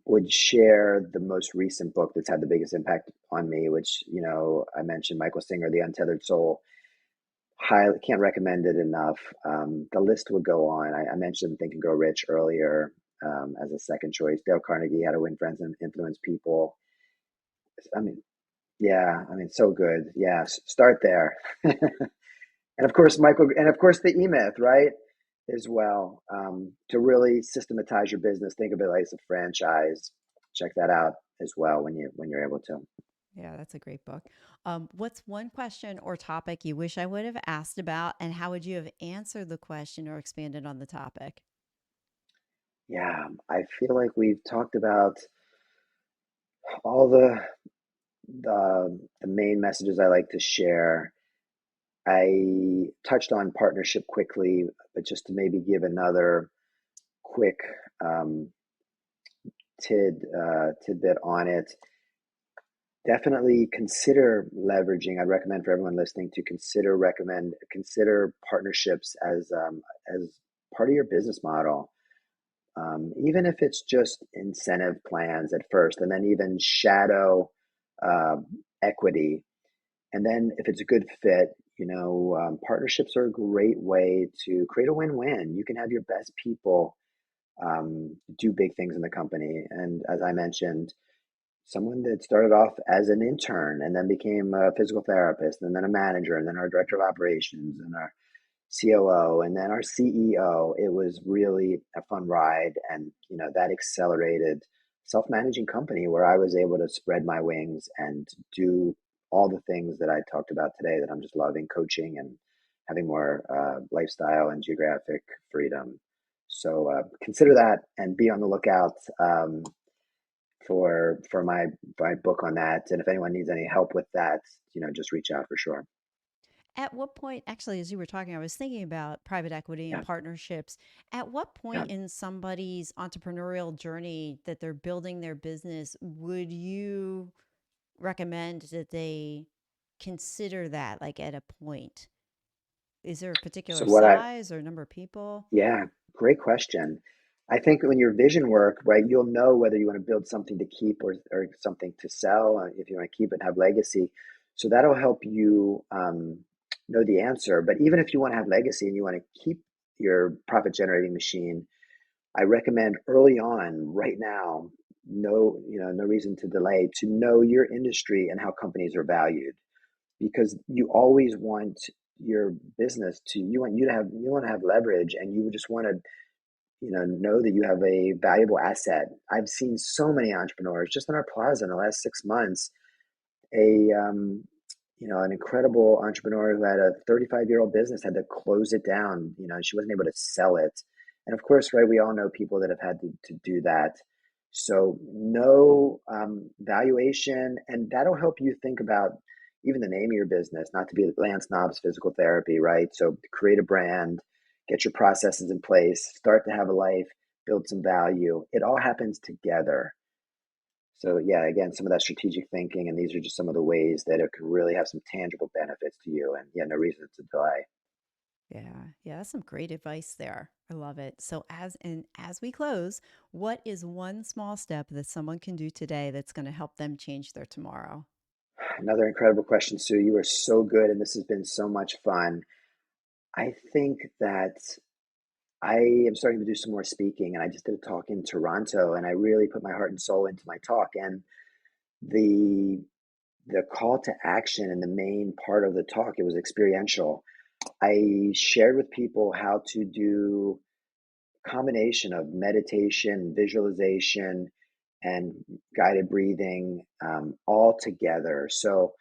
would share the most recent book that's had the biggest impact on me, which, I mentioned Michael Singer, The Untethered Soul. Highly can't recommend it enough. The list would go on. I mentioned Think and Grow Rich earlier, as a second choice. Dale Carnegie, How to Win Friends and Influence People. I mean, yeah, I mean, so good. Yes, start there. And of course, and of course, the E Myth, right? As well. To really systematize your business, think of it like as a franchise. Check that out as well when you're able to. Yeah, that's a great book. What's one question or topic you wish I would have asked about, and how would you have answered the question or expanded on the topic? Yeah, I feel like we've talked about all the main messages I like to share. I touched on partnership quickly, but just to maybe give another quick, um, tidbit on it. Definitely consider leveraging. I'd recommend for everyone listening to consider partnerships as part of your business model, even if it's just incentive plans at first, and then even shadow, uh, equity. And then if it's a good fit, partnerships are a great way to create a win-win. You can have your best people, do big things in the company. And as I mentioned, someone that started off as an intern and then became a physical therapist and then a manager and then our director of operations and our COO and then our CEO. It was really a fun ride, and that accelerated self-managing company where I was able to spread my wings and do all the things that I talked about today that I'm just loving, coaching and having more, lifestyle and geographic freedom. So consider that and be on the lookout, for my book on that. And if anyone needs any help with that, just reach out for sure. At what point, actually, as you were talking, I was thinking about private equity and Yeah, partnerships. At what yeah. point in somebody's entrepreneurial journey that they're building their business would you recommend that they consider that, like at a point? Is there a So particular what I size or number of people? Yeah, great question. I think when your vision work, right, you'll know whether you want to build something to keep or something to sell, if you want to keep it and have legacy. So that'll help you, know the answer. But even if you want to have legacy and you want to keep your profit generating machine, I recommend early on, right now, no reason to delay, to know your industry and how companies are valued, because you always want your business to you want to have leverage, and you just want to know that you have a valuable asset. I've seen so many entrepreneurs just in our plaza in the last 6 months. A an incredible entrepreneur who had a 35-year-old business had to close it down. She wasn't able to sell it, and of course, right, we all know people that have had to do that. So no valuation, and that'll help you think about even the name of your business, not to be Lance Knob's Physical Therapy, right? So create a brand, get your processes in place, start to have a life, build some value. It all happens together. So yeah, again, some of that strategic thinking, and these are just some of the ways that it can really have some tangible benefits to you. And yeah, no reason to delay. Yeah. Yeah, that's some great advice there. I love it. So as we close, what is one small step that someone can do today that's going to help them change their tomorrow? Another incredible question, Sue. You are so good, and this has been so much fun. I think that I am starting to do some more speaking, and I just did a talk in Toronto, and I really put my heart and soul into my talk. And the the call to action and the main part of the talk, it was experiential. I shared with people how to do a combination of meditation, visualization, and guided breathing all together. So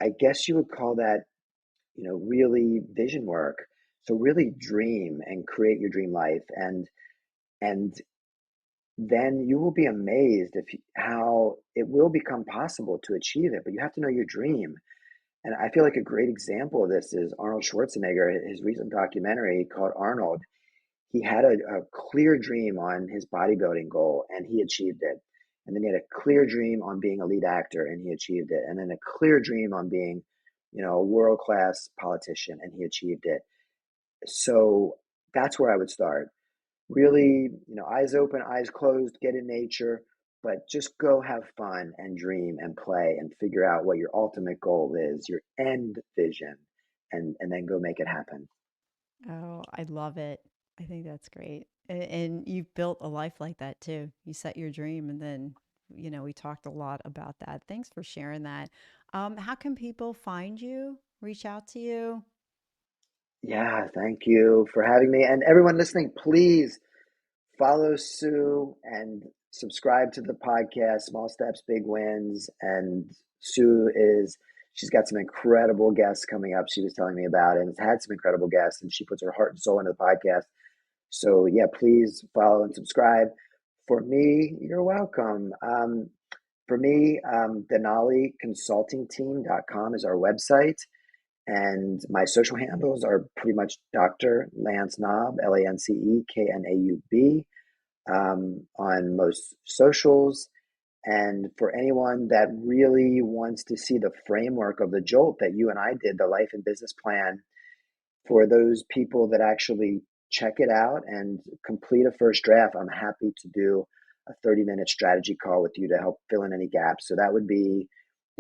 I guess you would call that, really vision work. So really dream and create your dream life, and then you will be amazed how it will become possible to achieve it. But you have to know your dream. And I feel like a great example of this is Arnold Schwarzenegger, his recent documentary called Arnold. He had a clear dream on his bodybuilding goal, and he achieved it. And then he had a clear dream on being a lead actor, and he achieved it. And then a clear dream on being, a world-class politician, and he achieved it. So that's where I would start. Really, eyes open, eyes closed, get in nature, but just go have fun and dream and play and figure out what your ultimate goal is, your end vision, and then go make it happen. Oh, I love it. I think that's great. And you've built a life like that too. You set your dream and then, we talked a lot about that. Thanks for sharing that. How can people find you, reach out to you? Yeah, thank you for having me. And everyone listening, please follow Sue and subscribe to the podcast, Small Steps, Big Wins. And she's got some incredible guests coming up. She was telling me about it and has had some incredible guests, and she puts her heart and soul into the podcast. So yeah, please follow and subscribe. For me, you're welcome. For me, Denali Consulting Team.com is our website. And my social handles are pretty much Dr. Lance Knaub, LanceKnaub, on most socials. And for anyone that really wants to see the framework of the jolt that you and I did, the life and business plan, for those people that actually check it out and complete a first draft, I'm happy to do a 30-minute strategy call with you to help fill in any gaps. So that would be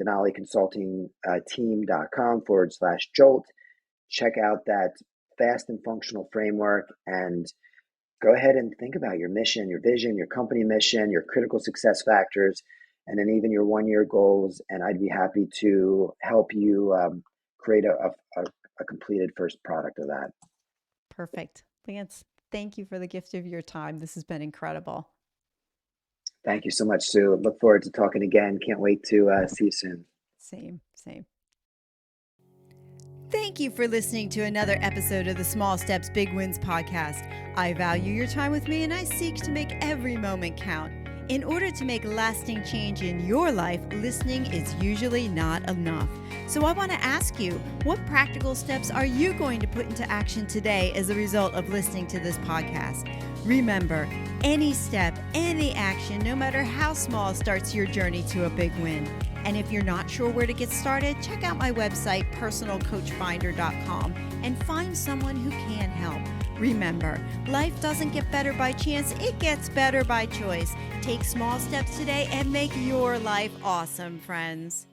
Denali Consulting team.com/jolt. Check out that fast and functional framework and go ahead and think about your mission, your vision, your company mission, your critical success factors, and then even your 1 year goals. And I'd be happy to help you create a completed first product of that. Perfect. Lance, thank you for the gift of your time. This has been incredible. Thank you so much, Sue. Look forward to talking again. Can't wait to see you soon. Same, same. Thank you for listening to another episode of the Small Steps, Big Wins podcast. I value your time with me and I seek to make every moment count. In order to make lasting change in your life, listening is usually not enough. So I want to ask you, what practical steps are you going to put into action today as a result of listening to this podcast? Remember, any step, any action, no matter how small, starts your journey to a big win. And if you're not sure where to get started, check out my website, personalcoachfinder.com, and find someone who can help. Remember, life doesn't get better by chance, it gets better by choice. Take small steps today and make your life awesome, friends.